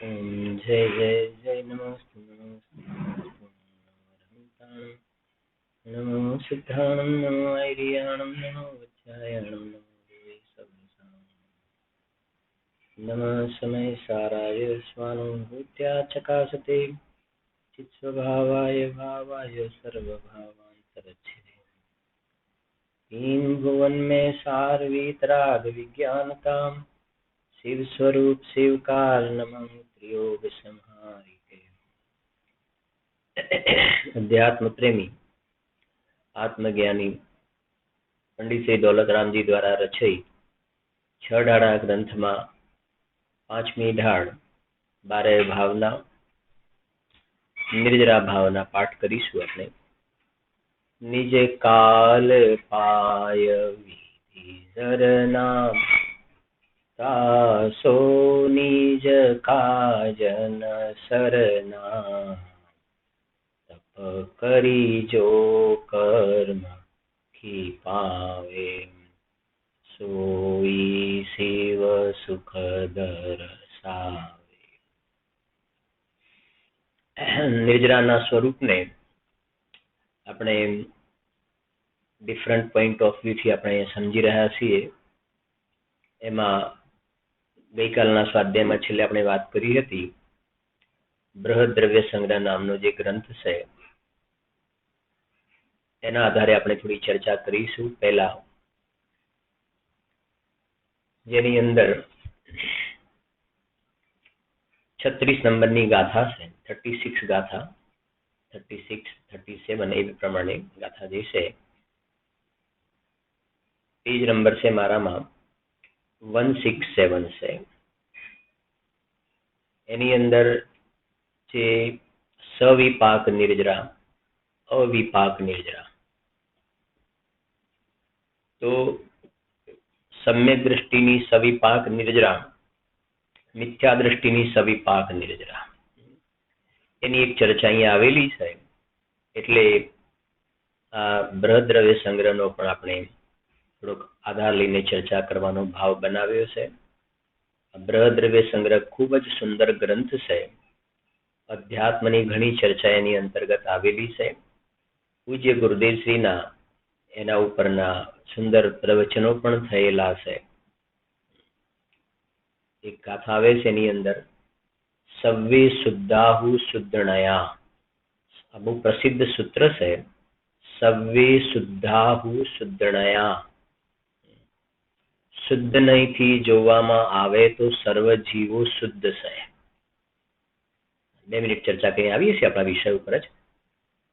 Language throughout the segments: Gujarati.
जय जय जय नमोस्तु नमो सिद्धाणं नमो ऐरियाणं नमो वज्रायणं नमो देवी सर्वसां नमः समय साराय स्वानुभूत्या चकासते चित्स्वभावाय भावाय सर्वभावान्तरच्छिदे तीन भुवन में सार वीतराग विज्ञानताम शिव स्वरूप शिव काल नमः त्रियोग संहारी के अध्यात्म प्रेमी आत्मज्ञानी पंडित श्री दौलतराम जी द्वारा रचयित छ ढाड़ा ग्रंथ में पांचमी ढाड़ 12 भावना निर्जरा भावना पाठ करीशु अपने निज काल पाय विधि जरना तासो निज काजन सरना तप करी जो कर्म की पावे सोई शिव सुख दरसावे। निर्जराना स्वरूप ने अपने डिफरंट पॉइंट ऑफ व्यू थी अपने समझी रहा छीए। एमा गई कालना स्वाध्याय में छेल्ले आपणे वात करी हती बृहद द्रव्य संग्रह नामनो जे ग्रंथ छे एना आधारे आपणे थोड़ी चर्चा करीशुं। पहला जेनी अंदर 36 नंबरनी गाथा छे 36 गाथा 36 37 ए प्रमाणे गाथा जे छे पेज नंबर से मारा में 167 से एनी अंदर जे सविपाक निर्जरा अविपाक निर्जरा तो सम्यक दृष्टिनी सविपाक निर्जरा मिथ्या दृष्टिनी सविपाक निर्जरा एनी एक चर्चा अहीं आवेली छे। एटले आ बृहद द्रव्य संग्रहनो पण आपणे थोड़ोक आधार लईने चर्चा करवानो भाव बनाव्यो छे। बृहद द्रव्य संग्रह खूब ज सुंदर ग्रंथ है। अध्यात्मनी घणी चर्चा एनी अंतर्गत आवेली है। पूज्य गुरुदेव श्रीना एना उपरना सुंदर प्रवचनो पण थयेला है। एक गाथा आवे छे एनी अंदर सव्वे शुद्धाहु शुद्धणया आ बहु प्रसिद्ध सूत्र है। सव्वे शुद्धाहु शुद्धणया शुद्ध नहीं थी जोवामां आवे तो सर्व जीवो शुद्ध छे। 2 मिनिट चर्चा कहीं आवी छे आपणा विषय पर ज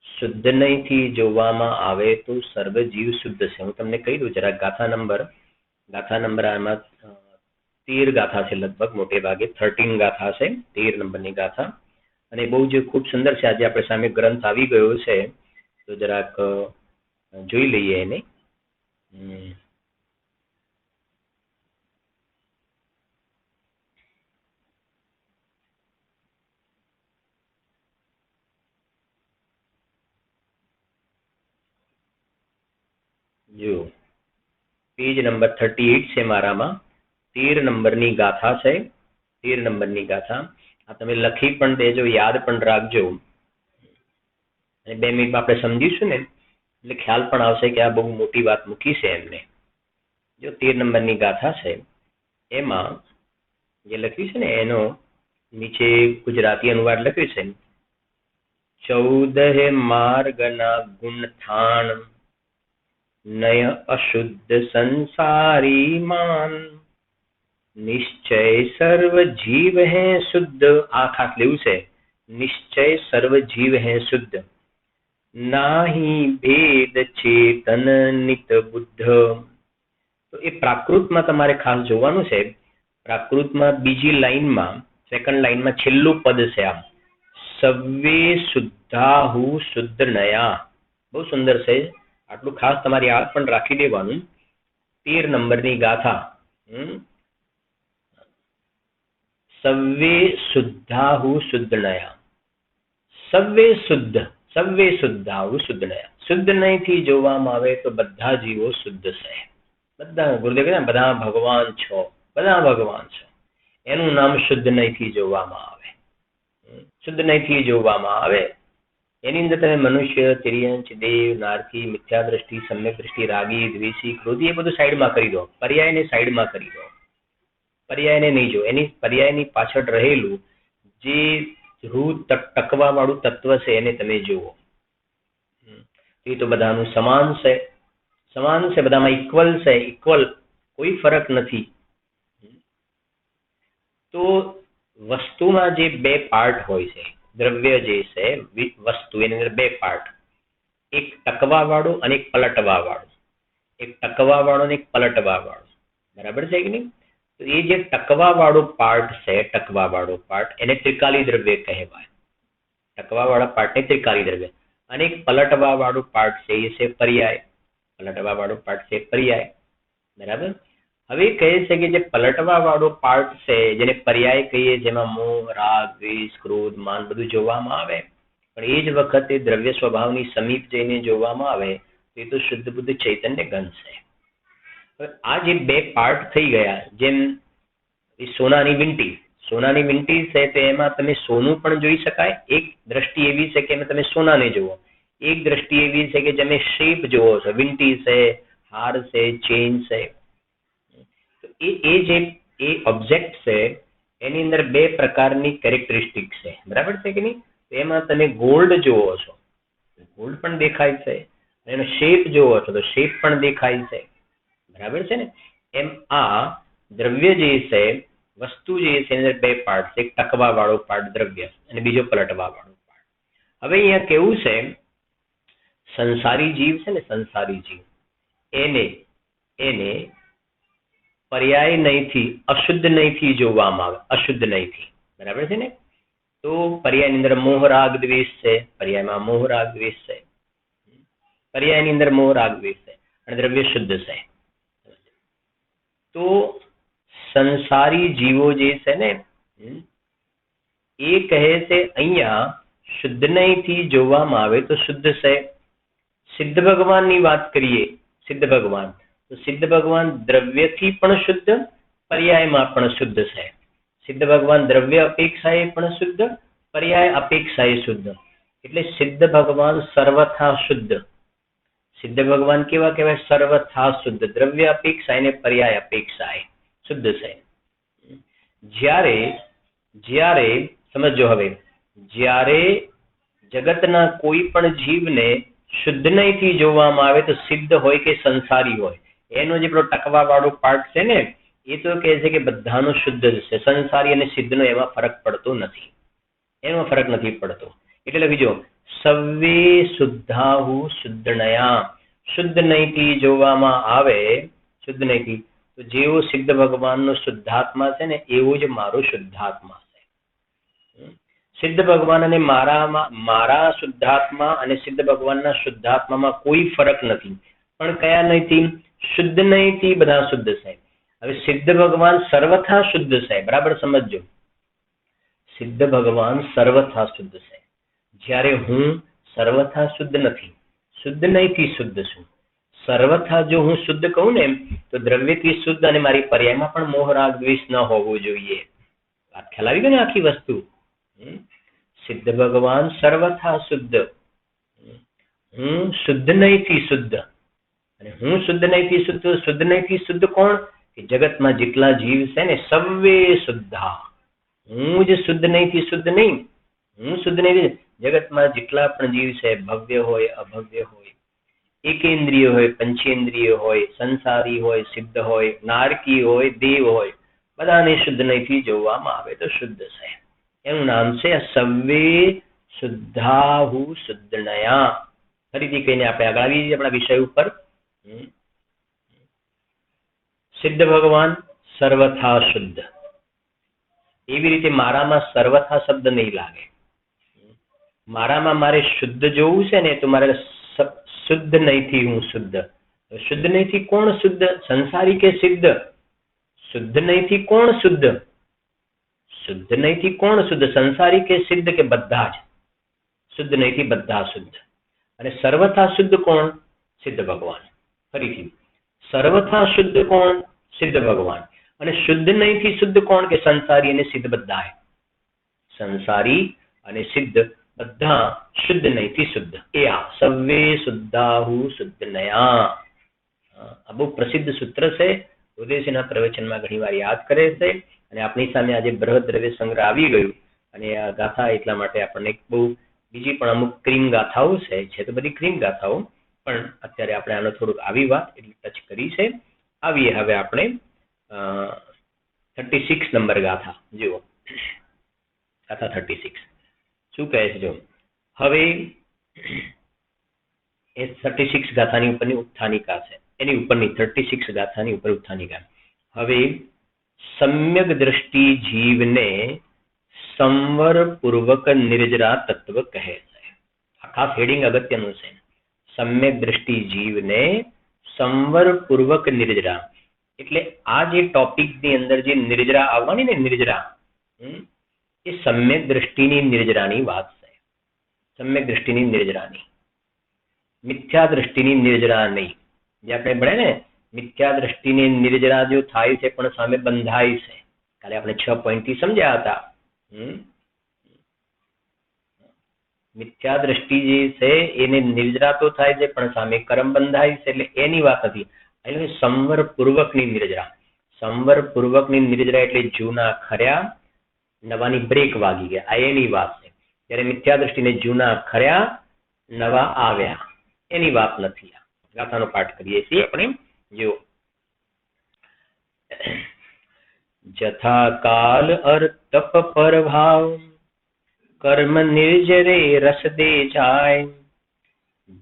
शुद्ध नहीं थी जोवामां आवे तो सर्व जीव शुद्ध छे। हूँ तमने कही दूं जरा गाथा नंबर आमां 13 गाथा छे लगभग मोटे भागे 13 गाथा छे 13 नंबरनी गाथा अने बहु ज खूब सुंदर छे। आज आपणे सामे ग्रंथ आवी गयो छे तो जराक जोई लईए एने। जो पेज नंबर 38 से मारा में 13 नंबरनी गाथा है। 13 नंबरनी गाथा आ तमे लखी पण देजो याद पण राखजो। 2 मिनिट में आपणे समजीशुं ने એટલે ખ્યાલ પણ આવશે કે આ બહુ મોટી વાત મૂકી છે એમને। જો 13 નંબરની ગાથા છે એમાં જે લખ્યું છે ને એનો નીચે ગુજરાતી અનુવાદ લખ્યું છે 14 માર્ગના ગુણથાણ नय अशुद्ध संसारी मान निश्चय सर्व जीव है शुद्ध। आ खास लेवू छे निश्चय सर्व जीव है शुद्ध नाही भेद चेतन नित बुद्ध। तो ये प्राकृत में तमारे खास जोवानुं छे। प्राकृत में बीजी लाइन में सेकंड लाइन में छेल्लुं पद छे आ सव्वे शुद्धाहु शुद्ध नया। बहुत सुंदर छे। आटलू खास तमारी याद पण राखी देवानुं। 13 नंबरनी गाथा सव्वे शुद्धाहु शुद्ध नया। सव्वे शुद्धाहु शुद्ध नया। शुद्ध नहीं थी जोवामां आवे तो बधा जीवो शुद्ध छे। बधा गुरुदेव कहता बधा भगवान छो। એનું નામ શુદ્ધ નહીંથી જોવામાં આવે. શુદ્ધ નહીંથી જોવામાં આવે એની અંદર તમે મનુષ્ય, તિર્યંચ, દેવ, નારકી, મિથ્યા દ્રષ્ટિ, સમ્યક દ્રષ્ટિ, રાગી, દ્વેષી, ક્રોધી એ બધું સાઈડમાં કરી દો. પર્યાયને સાઈડમાં કરી દો. પર્યાયને નહીં જો. એની પર્યાયની પાછળ રહેલું જે રૂ ટકવા વાળું તત્વ છે એને તમે જુઓ. એ તો બધાનું સમાન છે. સમાન છે, બધામાં ઇક્વલ છે. ઇક્વલ, કોઈ ફરક નથી. તો વસ્તુમાં જે બે પાર્ટ હોય છે, દ્રવ્ય જે છે વસ્તુ, એની અંદર બે પાર્ટ, એક ટકવા વાળું અને એક પલટવા વાળું. એક ટકવા વાળું અને એક પલટવા વાળું. બરાબર છે કે નહીં? તો એ જે ટકવા વાળું પાર્ટ છે, ટકવા વાળો પાર્ટ, એને ત્રિકાલી દ્રવ્ય કહેવાય. ટકવા વાળા પાર્ટને ત્રિકાલી દ્રવ્ય. અને એક પલટવા વાળું પાર્ટ છે એ છે પર્યાય. પલટવા વાળું પાર્ટ છે પર્યાય. બરાબર. હવે કહે છે કે જે પલટવા વાળો પાર્ટ છે, જેને પર્યાય કહીએ, જેમાં મોહ, રાગ, દ્વેષ, ક્રોધ, માન બધું જોવામાં આવે, પણ એ જ વખતે દ્રવ્ય સ્વભાવની સમીપ જઈને જોવામાં આવે તો એ તો શુદ્ધ બુદ્ધ ચૈતન્ય ગણશે. હવે આ જે બે પાર્ટ થઈ ગયા, જેમ એ સોનાની વીંટી, સોનાની વીંટી છે તો એમાં તમે સોનું પણ જોઈ શકાય. એક દ્રષ્ટિ એવી છે કે તમે સોનાને જુઓ. એક દ્રષ્ટિ એવી છે કે તમે શેપ જોવો છો, વીંટી છે, હાર છે, ચેન છે. એ જે એ ઓબ્જેક્ટ છે એની અંદર બે પ્રકારની કેરેક્ટરિસ્ટિક છે. બરાબર છે કે નહીં? એમાં તમે ગોલ્ડ જોવો છો, ગોલ્ડ પણ દેખાય છે. એનો શેપ જોવો છો તો શેપ પણ દેખાય છે. બરાબર છે ને? એમ આ દ્રવ્ય જે છે, વસ્તુ જે છે એની અંદર બે પાર્ટ છે. એક ટકવા વાળો પાર્ટ દ્રવ્ય અને બીજો પલટવા વાળો પાર્ટ. હવે અહીંયા કેવું છે, સંસારી જીવ છે ને, સંસારી જીવ એને પર્યાય નહીંથી, અશુદ્ધ નહીંથી જોવામાં આવે. અશુદ્ધ નહીંથી. બરાબર છે ને? તો પર્યાયની અંદર મોહ, રાગ, દ્વેષ છે. પર્યાયમાં મોહ, રાગ, દ્વેષ છે. પર્યાયની અંદર મોહ, રાગ, દ્વેષ છે અને દ્રવ્ય શુદ્ધ છે. તો સંસારી જીવો જે છે ને એ કહે છે અહીંયા શુદ્ધ નહીંથી જોવામાં આવે તો શુદ્ધ છે. સિદ્ધ ભગવાનની વાત કરીએ, સિદ્ધ ભગવાન, તો સિદ્ધ ભગવાન દ્રવ્યથી પણ શુદ્ધ, પર્યાયમાં પણ શુદ્ધ છે. સિદ્ધ ભગવાન દ્રવ્ય અપેક્ષાએ પણ શુદ્ધ, પર્યાય અપેક્ષાએ શુદ્ધ. એટલે સિદ્ધ ભગવાન સર્વથા શુદ્ધ. સિદ્ધ ભગવાન કેવા કહેવાય? સર્વથા શુદ્ધ. દ્રવ્ય અપેક્ષા અને પર્યાય અપેક્ષાએ શુદ્ધ છે. જ્યારે સમજો હવે, જ્યારે જગતના કોઈ પણ જીવને શુદ્ધ નહીંથી જોવામાં આવે તો સિદ્ધ હોય કે સંસારી હોય, એનો જે પેલો ટકવા વાળો પાર્ટ છે ને એ તો કહે છે કે બધાનો શુદ્ધ જ છે. સંસારી અને સિદ્ધનો એમાં ફરક પડતો નથી. એમાં ફરક નથી પડતો. એટલે લખી જો, સવ્વે શુદ્ધાહુ શુદ્ધનયા. શુદ્ધ નહીંથી જોવામાં આવે, શુદ્ધ નહીંથી, તો જેવો સિદ્ધ ભગવાનનો શુદ્ધાત્મા છે ને એવો જ મારો શુદ્ધાત્મા છે. સિદ્ધ ભગવાન અને મારા શુદ્ધાત્મા અને સિદ્ધ ભગવાનના શુદ્ધાત્મામાં કોઈ ફરક નથી. પણ કયા નહીંથી? શુદ્ધ નહીંથી બધા શુદ્ધ છે. હવે સિદ્ધ ભગવાન સર્વથા શુદ્ધ છે. બરાબર સમજો, સિદ્ધ ભગવાન સર્વથા શુદ્ધ છે. જ્યારે હું સર્વથા શુદ્ધ નથી, શુદ્ધ નહીંથી શુદ્ધ છું. સર્વથા જો હું શુદ્ધ કહું ને તો દ્રવ્યથી શુદ્ધ અને મારી પર્યાયમાં પણ મોહ, રાગ, દ્વેષ ન હોવો જોઈએ. વાત ખ્યાલ આવી ગઈ ને આખી વસ્તુ? સિદ્ધ ભગવાન સર્વથા શુદ્ધ, હું શુદ્ધ નહીંથી શુદ્ધ. અને હું શુદ્ધ નહીંથી શુદ્ધ. શુદ્ધ નહીંથી શુદ્ધ કોણ? કે જગતમાં જેટલા જીવ છે ને સવ્વે શુદ્ધા. હું જ શુદ્ધ નહીંથી શુદ્ધ નહીં, હું શુદ્ધ નહીં. જગતમાં જેટલા પણ જીવ છે, ભવ્ય હોય, અભવ્ય હોય, એકેન્દ્રિય હોય, પંચેન્દ્રિય હોય, સંસારી હોય, સિદ્ધ હોય, નારકી હોય, દેવ હોય, બધાને શુદ્ધ નહીંથી જોવામાં આવે તો શુદ્ધ છે. એનું નામ છે સવ્વે શુદ્ધાહુ શુદ્ધનયા. ફરીથી કહીને આપણે આગળ આવી જઈએ આપણા વિષય ઉપર. સિદ્ધ ભગવાન સર્વથા શુદ્ધ. એવી રીતે મારામાં સર્વથા શબ્દ નહીં લાગે. મારામાં મારે શુદ્ધ જોવું છે ને તો મારે શુદ્ધ નહીંથી હું શુદ્ધ. શુદ્ધ નહીંથી કોણ શુદ્ધ? સંસારી કે સિદ્ધ? શુદ્ધ નહીંથી કોણ શુદ્ધ? શુદ્ધ નહીંથી કોણ શુદ્ધ? સંસારી કે સિદ્ધ કે બધા જ? શુદ્ધ નહીંથી બધા શુદ્ધ. અને સર્વથા શુદ્ધ કોણ? સિદ્ધ ભગવાન. ફરીથી, સર્વથા શુદ્ધ કોણ? સિદ્ધ ભગવાન. અને શુદ્ધ નહીં થી શુદ્ધ કોણ? કે સંસારી અને સિદ્ધ બધા. સંસારી અને સિદ્ધ બધા શુદ્ધ નહીં થી શુદ્ધ. એ આ સર્વે શુદ્ધાહુ શુદ્ધ નયા. આ બહુ પ્રસિદ્ધ સૂત્ર છે. ઉદયસિંહના પ્રવચનમાં ઘણી વાર યાદ કરે છે. અને આપણી સામે આજે બૃહદ દ્રવ્ય સંગ્રહ આવી ગયું. અને આ ગાથા એટલા માટે આપણને બહુ બીજી પણ અમુક ક્રીમ ગાથાઓ છે તો બધી ક્રીમ ગાથાઓ, પણ અત્યારે આપણે આનો થોડુંક આવી વાત એટલી ટચ કરી છે. આવીએ હવે આપણે 36 નંબર ગાથા. જુઓ ગાથા 36 શું કહે છે. જો હવે એ 36 ગાથાની ઉપરની ઉત્થાનિકા છે, એની ઉપરની 36 ગાથાની ઉપર ઉત્થાનિકા. હવે સમ્યક દ્રષ્ટિ જીવને સંવર પૂર્વક નિર્જરા તત્વ કહે છે. આ ખાસ હેડિંગ અગત્યનું છે. સમ્યક દ્રષ્ટિ જીવને સંવર પૂર્વક નિર્જરા, એટલે આ જે ટોપિક ની અંદર જે નિર્જરા આવવાની ને, નિર્જરા એ સમ્યક દ્રષ્ટિની નિર્જરાની વાત છે. સમ્યક દ્રષ્ટિની નિર્જરાની, મિથ્યા દ્રષ્ટિની નિર્જરા નહીં. જે આપણે ભણે ને મિથ્યા દ્રષ્ટિની નિર્જરા જો થાય છે પણ સામે બંધાય છે. કાલે આપણે 6 પોઈન્ટ થી સમજ્યા હતા. મિથ્યા દ્રષ્ટિ જે છે એને નિર્જરા તો થાય છે પણ સામે કર્મ બંધાય છે, એટલે એની વાત નથી. એટલે સંવર પૂર્વકની નિર્જરા. સંવર પૂર્વકની નિર્જરા એટલે જૂના ખર્યા, નવાની બ્રેક વાગી ગયા, આ એની વાત છે. ત્યારે મિથ્યા દ્રષ્ટિને જૂના ખર્યા, નવા આવ્યા, એની વાત નથી. ગાથાનો પાઠ કરીએ છીએ આપણે. જો જથા કાલ અર તપ પર ભાવ, કર્મ નિર્જરે રસ દે જાય,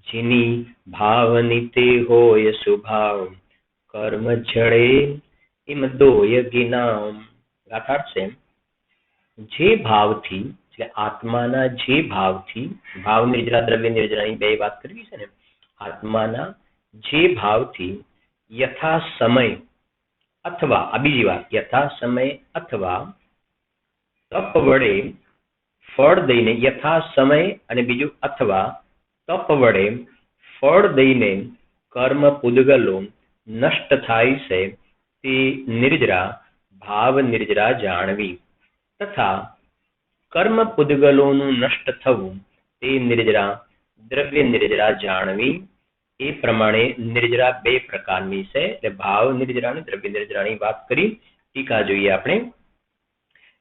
જીની ભાવની તે હોય સુભાવ, કર્મ જડે એમ દોય ગિનામ. ગાથા છે જે ભાવથી, એટલે આત્માના જે ભાવથી, ભાવ નિર્જરા દ્રવ્ય નિર્જરાની બે વાત કરવી છે ને, આત્માના જે ભાવથી યથા સમય અથવા, આ બીજી વાત, યથા સમય અથવા તપ વડે ફળ દઈને, યથા સમય અને બીજું અથવા તપ વડે ફળ દઈને કર્મ પૂદગલો નષ્ટ થાય છે તે નિર્જરા ભાવ નિર્જરા જાણવી, તથા કર્મ પૂદગલોનું નષ્ટ થવું તે નિર્જરા દ્રવ્ય નિર્જરા જાણવી. એ પ્રમાણે નિર્જરા બે પ્રકારની છે. એટલે ભાવ નિર્જરા અને દ્રવ્ય નિર્જરાની વાત કરી. ટીકા જોઈએ આપણે.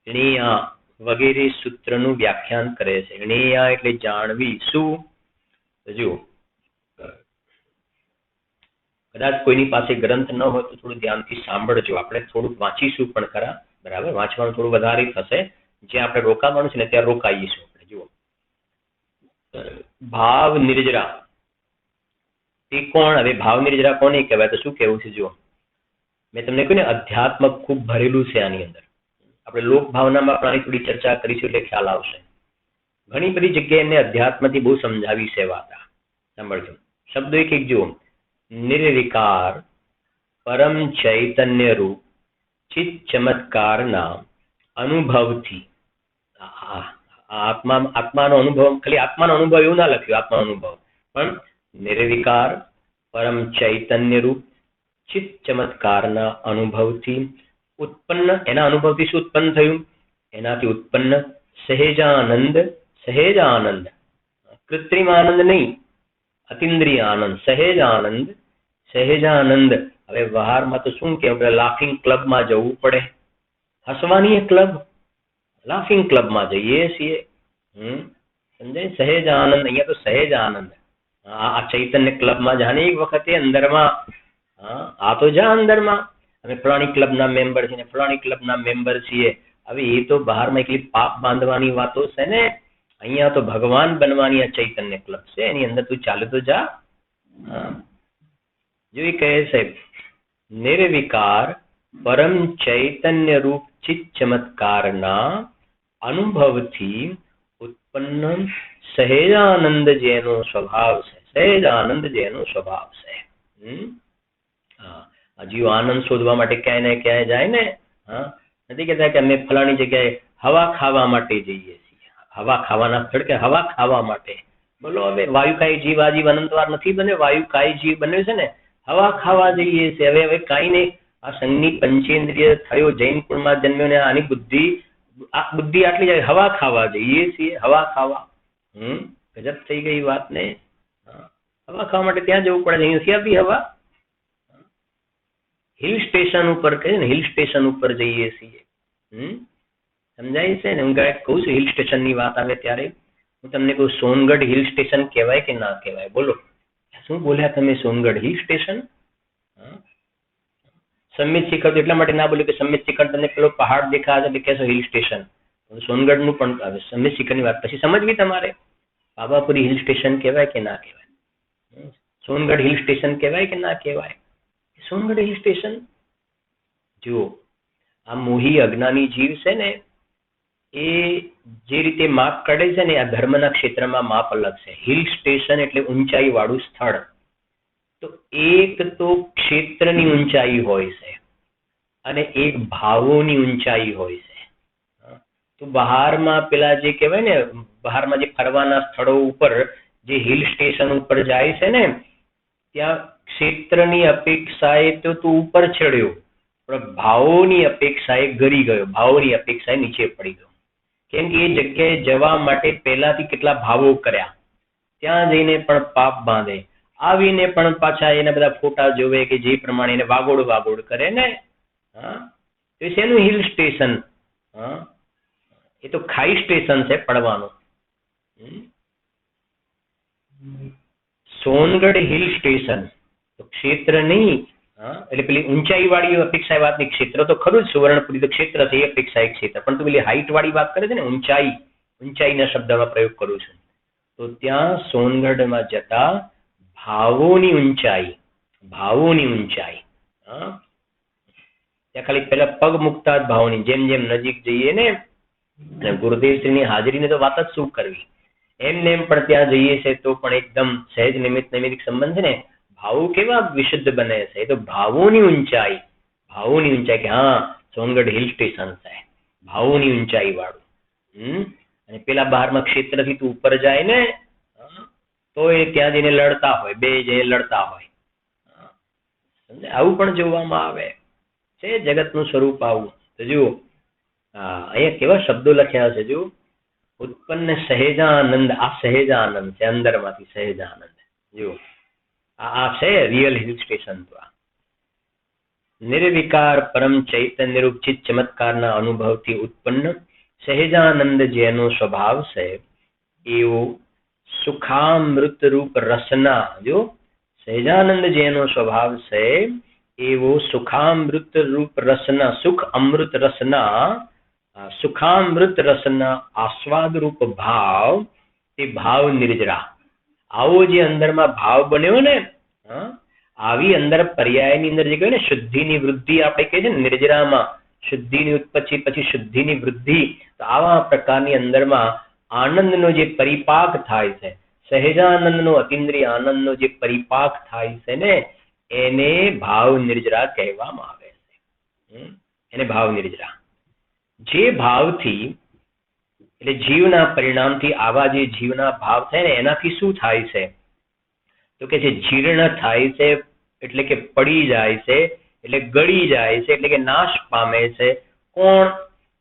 ણેયા વગેરે સૂત્રનું વ્યાખ્યાન કરે છે. ણેયા એટલે જાણવી. શું? જુઓ, કદાચ કોઈની પાસે ગ્રંથ ન હોય તો થોડું ધ્યાનથી સાંભળજો. આપણે થોડુંક વાંચીશું પણ ખરા, બરાબર? વાંચવાનું થોડું વધારે થશે. જ્યાં આપણે રોકાવાનું છે ને ત્યાં રોકાઈશું આપણે. જુઓ, ભાવ નિર્જરા તે કોણ? હવે ભાવ નિર્જરા કોને કહેવાય? તો શું કહેવું છે? જુઓ, મેં તમને કહ્યું ને અધ્યાત્મ ખૂબ ભરેલું છે આની અંદર. આપણે લોક ભાવનામાં પણ આની થોડી ચર્ચા કરીશું એટલે ખ્યાલ આવશે. ઘણી બધી જગ્યાએ એમને અધ્યાત્મથી બહુ સમજાવી છે વાત. સાંભળજો શબ્દો એક એક. જુઓ, નિર્વિકાર પરમ ચૈતન્ય રૂપ ચિત્ત ચમત્કારના અનુભવથી. આત્માનો અનુભવ, ખાલી આત્માનો અનુભવ એવું ના લખ્યું, આત્માનો અનુભવ, પણ નિર્વિકાર પરમ ચૈતન્ય રૂપ ચિત્ત ચમત્કારના અનુભવથી ઉત્પન્ન, એના અનુભવથી શું ઉત્પન્ન થયું? એનાથી ઉત્પન્ન સહેજાનંદ. સહેજાનંદ, કૃત્રિમ આનંદ નહીં, અતિન્દ્રિય આનંદ. સહેજાનંદ, સહેજાનંદ. હવે બહારમાં તો શું કે આપણે લાફિંગ ક્લબમાં જવું પડે, હસવાની ક્લબ, લાફિંગ ક્લબમાં જઈએ છીએ. સમજાય? સહેજ આનંદ. અહીંયા તો સહેજ આનંદ. આ ચૈતન્ય ક્લબમાં જાને એક વખતે અંદરમાં, આ તો જા અંદરમાં. અમે ફલાણી ક્લબના મેમ્બર છીએ, ફલાણી ક્લબના મેમ્બર છીએ. હવે એ તો બહારમાં એકલી પાપ બાંધવાની વાતો છે ને. અહીંયા તો ભગવાન બનવાની આ ચૈતન્ય ક્લબ છે. એની અંદર તું ચાલે તો જા. જો એ કહે છે નિર્વિકાર પરમ ચૈતન્ય રૂપ ચિત્ત ચમત્કારના અનુભવથી ઉત્પન્ન સહેજાનંદ જેનો સ્વભાવ છે. સહેજાનંદ જેનો સ્વભાવ છે. જીવ આનંદ શોધવા માટે ક્યાંય ને ક્યાંય જાય ને. નથી કહેતા કે અમે ફલાણી જગ્યાએ હવા ખાવા માટે જઈએ છીએ. હવા ખાવાના સ્થળ કે હવા ખાવા માટે. બોલો, હવે વાયુકાય જીવ આજીવ અનંતવાર નથી બને. વાયુકાય જીવ બને છે ને, હવા ખાવા જઈએ છીએ. હવે કાંઈ નહીં, આ સંઘની પંચેન્દ્રિય થયો, જૈન કુળમાં જન્મ્યો ને આની બુદ્ધિ આટલી જાય, હવા ખાવા જઈએ છીએ, હવા ખાવા. ગજબ થઈ ગઈ વાત ને. હવા ખાવા માટે ત્યાં જવું પડે, અહીંથી આપી હવા. હિલ સ્ટેશન ઉપર કહે ને, હિલ સ્ટેશન ઉપર જઈએ છીએ. સમજાય છે ને? હું કહું છું હિલ સ્ટેશન ની વાત આવે ત્યારે હું તમને કહું, સોનગઢ હિલ સ્ટેશન કહેવાય કે ના કહેવાય? બોલો, શું બોલ્યા તમે? Songadh hill station? સમિત શિખર એટલા માટે ના બોલ્યું કે સમિત શિખર તમને પેલો પહાડ દેખાશે એટલે કહેશો હિલ સ્ટેશન. સોનગઢ નું પણ આવે, સમિત શિખર ની વાત પછી સમજવી તમારે. પાવાપુરી હિલ સ્ટેશન કહેવાય કે ના કહેવાય? સોનગઢ હિલ સ્ટેશન કહેવાય કે ના કહેવાય? Songadh hill station. જુઓ, આ મોહી અજ્ઞાની જીવ છે ને, એ જે રીતે માપ કાઢે છે ને, આ ધર્મના ક્ષેત્રમાં માપ અલગ છે. હિલ સ્ટેશન એટલે ઊંચાઈ વાળું સ્થળ. તો એક તો ક્ષેત્રની ઊંચાઈ હોય છે અને એક ભાવોની ઊંચાઈ હોય છે. તો બહારમાં પેલા જે કહેવાય ને, બહારમાં જે ફરવાના સ્થળો ઉપર જે હિલ સ્ટેશન ઉપર જાય છે ને, ત્યાં ક્ષેત્રની અપેક્ષાએ તો તું ઉપર ચડ્યો, પણ ભાવોની અપેક્ષાએ ગરી ગયો, ભાવોની અપેક્ષાએ નીચે પડી ગયો. કેમ કે એ જગ્યાએ જવા માટે પહેલાથી કેટલા ભાવો કર્યા, ત્યાં જઈને પણ પાપ બાંધે, આવીને પણ પાછા એના બધા ફોટા જોવે કે જે પ્રમાણે એને વાગોડ કરે ને. તો શેનું હિલ સ્ટેશન? એ તો ખાઈ સ્ટેશન છે પડવાનું. સોનગઢ હિલ સ્ટેશન તો ક્ષેત્ર નહીં, એટલે પેલી ઊંચાઈ વાળી અપેક્ષા વાત નહીં. ક્ષેત્ર તો ખરું જ, સુવર્ણપુરી તો ક્ષેત્ર છે, એ અપેક્ષા એક ક્ષેત્ર. પણ તું પેલી હાઈટ વાળી વાત કરે છે ને, ઊંચાઈના શબ્દમાં પ્રયોગ કરું છું. તો ત્યાં સોનગઢમાં જતા ભાવોની ઊંચાઈ, ત્યાં ખાલી પેલા પગ મુકતા જ ભાવોની, જેમ જેમ નજીક જઈએ ને, ગુરુદેવશ્રીની હાજરીને તો વાત જ શું કરવી. એમને એમ પણ ત્યાં જઈએ છે તો પણ એકદમ સહેજ નૈમિત્તિક સંબંધ છે ને, ભાવો કેવા વિશુદ્ધ બને છે. એ તો ભાવોની ઊંચાઈ કે હા સોનગઢ હિલ સ્ટેશન છે, ભાવોની ઊંચાઈ વાળું. અને પેલા બહારમાં ક્ષેત્રથી તું ઉપર જાય ને, તો એ ત્યાં જઈને લડતા હોય, બે જઈને લડતા હોય. આવું પણ જોવામાં આવે છે જગતનું સ્વરૂપ આવું. તો જુઓ, અહીંયા કેવા શબ્દો લખ્યા છે, જુઓ, ઉત્પન્ન સહેજાનંદ. આ સહેજાનંદ છે, અંદરમાંથી સહેજાનંદ. જુઓ, આ છે રિયલ હિલ સ્ટેશન. તો આ નિર્વિકાર પરમ ચૈતન્ય રૂપ ચિત્ત ચમત્કારના અનુભવથી ઉત્પન્ન સહેજાનંદ જેનો સ્વભાવ છે, એવો સુખામૃત રૂપ રસના. જો સહેજાનંદ જેનો સ્વભાવ છે એવો સુખામૃત રૂપ રસના, સુખ અમૃત રસના, સુખામૃત રસના આસ્વાદ રૂપ ભાવ, તે ભાવ નિર્જરા. આવો જે અંદરમાં ભાવ બન્યો ને, આવી અંદર પર્યાયની અંદર જે કહ્યું ને, શુદ્ધિની વૃદ્ધિ આપણે કહીએ છીએ ને, નિર્જરામાં શુદ્ધિની ઉત્પત્તિ પછી શુદ્ધિની વૃદ્ધિ. તો આવા પ્રકારની અંદરમાં આનંદનો જે પરિપાક થાય છે, સહેજાનંદનો અતિન્દ્રિય આનંદનો જે પરિપાક થાય છે ને, એને ભાવ નિર્જરા કહેવામાં આવે છે. એને ભાવ નિર્જરા. જે ભાવથી, એટલે જીવના પરિણામથી આવા જે જીવના ભાવ થાય ને, એનાથી શું થાય છે? તો કે છે જીર્ણ થાય છે, એટલે કે પડી જાય છે, એટલે ગળી જાય છે, એટલે કે નાશ પામે છે. કોણ?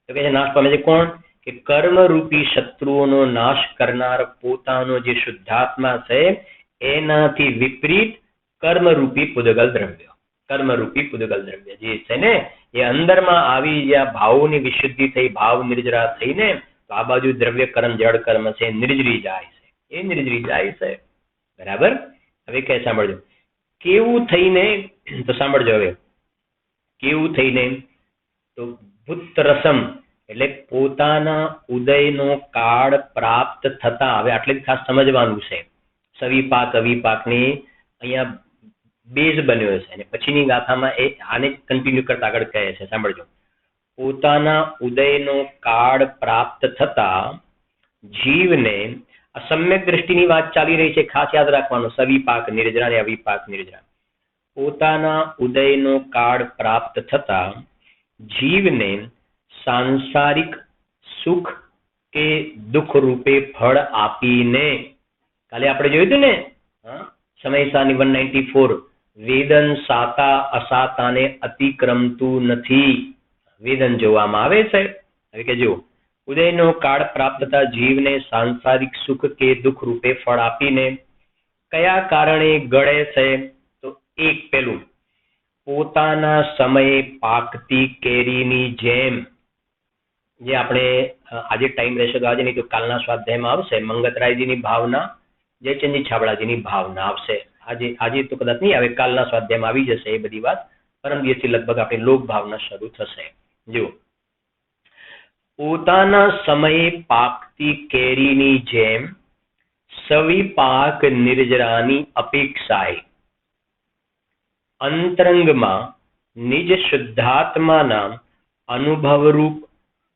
તો કે છે નાશ પામે છે કોણ? કે કર્મરૂપી શત્રુઓનો નાશ કરનાર પોતાનો જે શુદ્ધાત્મા છે, એનાથી વિપરીત કર્મરૂપી પૂદગલ દ્રવ્ય. કર્મરૂપી પૂદગલ દ્રવ્ય જે છે ને, એ અંદરમાં આવી જ્યાં ભાવોની વિશુદ્ધિ થઈ, ભાવ નિર્જરા થઈને, તો આ બાજુ દ્રવ્ય કર્મ જળ કર્મ છે નિર્જરી જાય છે, એ નિર્જરી જાય છે. બરાબર? હવે કે સાંભળજો, કેવું થઈને? તો સાંભળજો હવે, કેવું થઈને? તો ભૂત રસમ એટલે પોતાના ઉદયનો કાળ પ્રાપ્ત થતા. હવે આટલે જ ખાસ સમજવાનું છે. સવિપાક અવિપાકની અહીંયા બેઝ બન્યો છે, અને પછીની ગાથામાં એ આને કન્ટિન્યુ કરતા આગળ કહે છે. સાંભળજો, પોતાના ઉદયનો કાળ પ્રાપ્ત થતા જીવને, આ સમ્યક દ્રષ્ટિની વાત ચાલી રહી છે, ખાસ યાદ રાખવાનું, સવિપાક નિર્જરા અને અવિપાક નિર્જરા. પોતાના ઉદયનો કાળ પ્રાપ્ત થતા જીવને સાંસારિક સુખ કે દુઃખ રૂપે ફળ આપીને, કાલે આપણે જોયું હતું ને, સમયસાની 194 વેદન સાતા અસાતાને અતિક્રમતું નથી. વેદન જોવામાં આવે છે. હવે કે જો ઉદયનો કાળ પ્રાપ્ત થતા જીવને સાંસારિક સુખ કે દુઃખ રૂપે ફળ આપીને કયા કારણે ગળે છે? તો એક પેલું પોતાના સમયે પાકતી કેરીની જેમ, જે આપણે આજે ટાઈમ રહેશે તો આજે નહીં તો કાલના સ્વાધ્યાયમાં આવશે. મંગતરાયજીની ભાવના, જયચંદજી છાબડાજીની ભાવના આવશે. આજે તો કદાચ નહીં આવે, કાલના સ્વાધ્યાયમાં આવી જશે એ બધી વાત. પરમ દિવસથી લગભગ આપણી લોક ભાવના શરૂ થશે. જો પોતાના સમયે પાકતી કેરીની જેમ સવિપાક નિર્જરાની અપેક્ષાએ અંતરંગમાં નિજ શુદ્ધાત્માના અનુભવરૂપ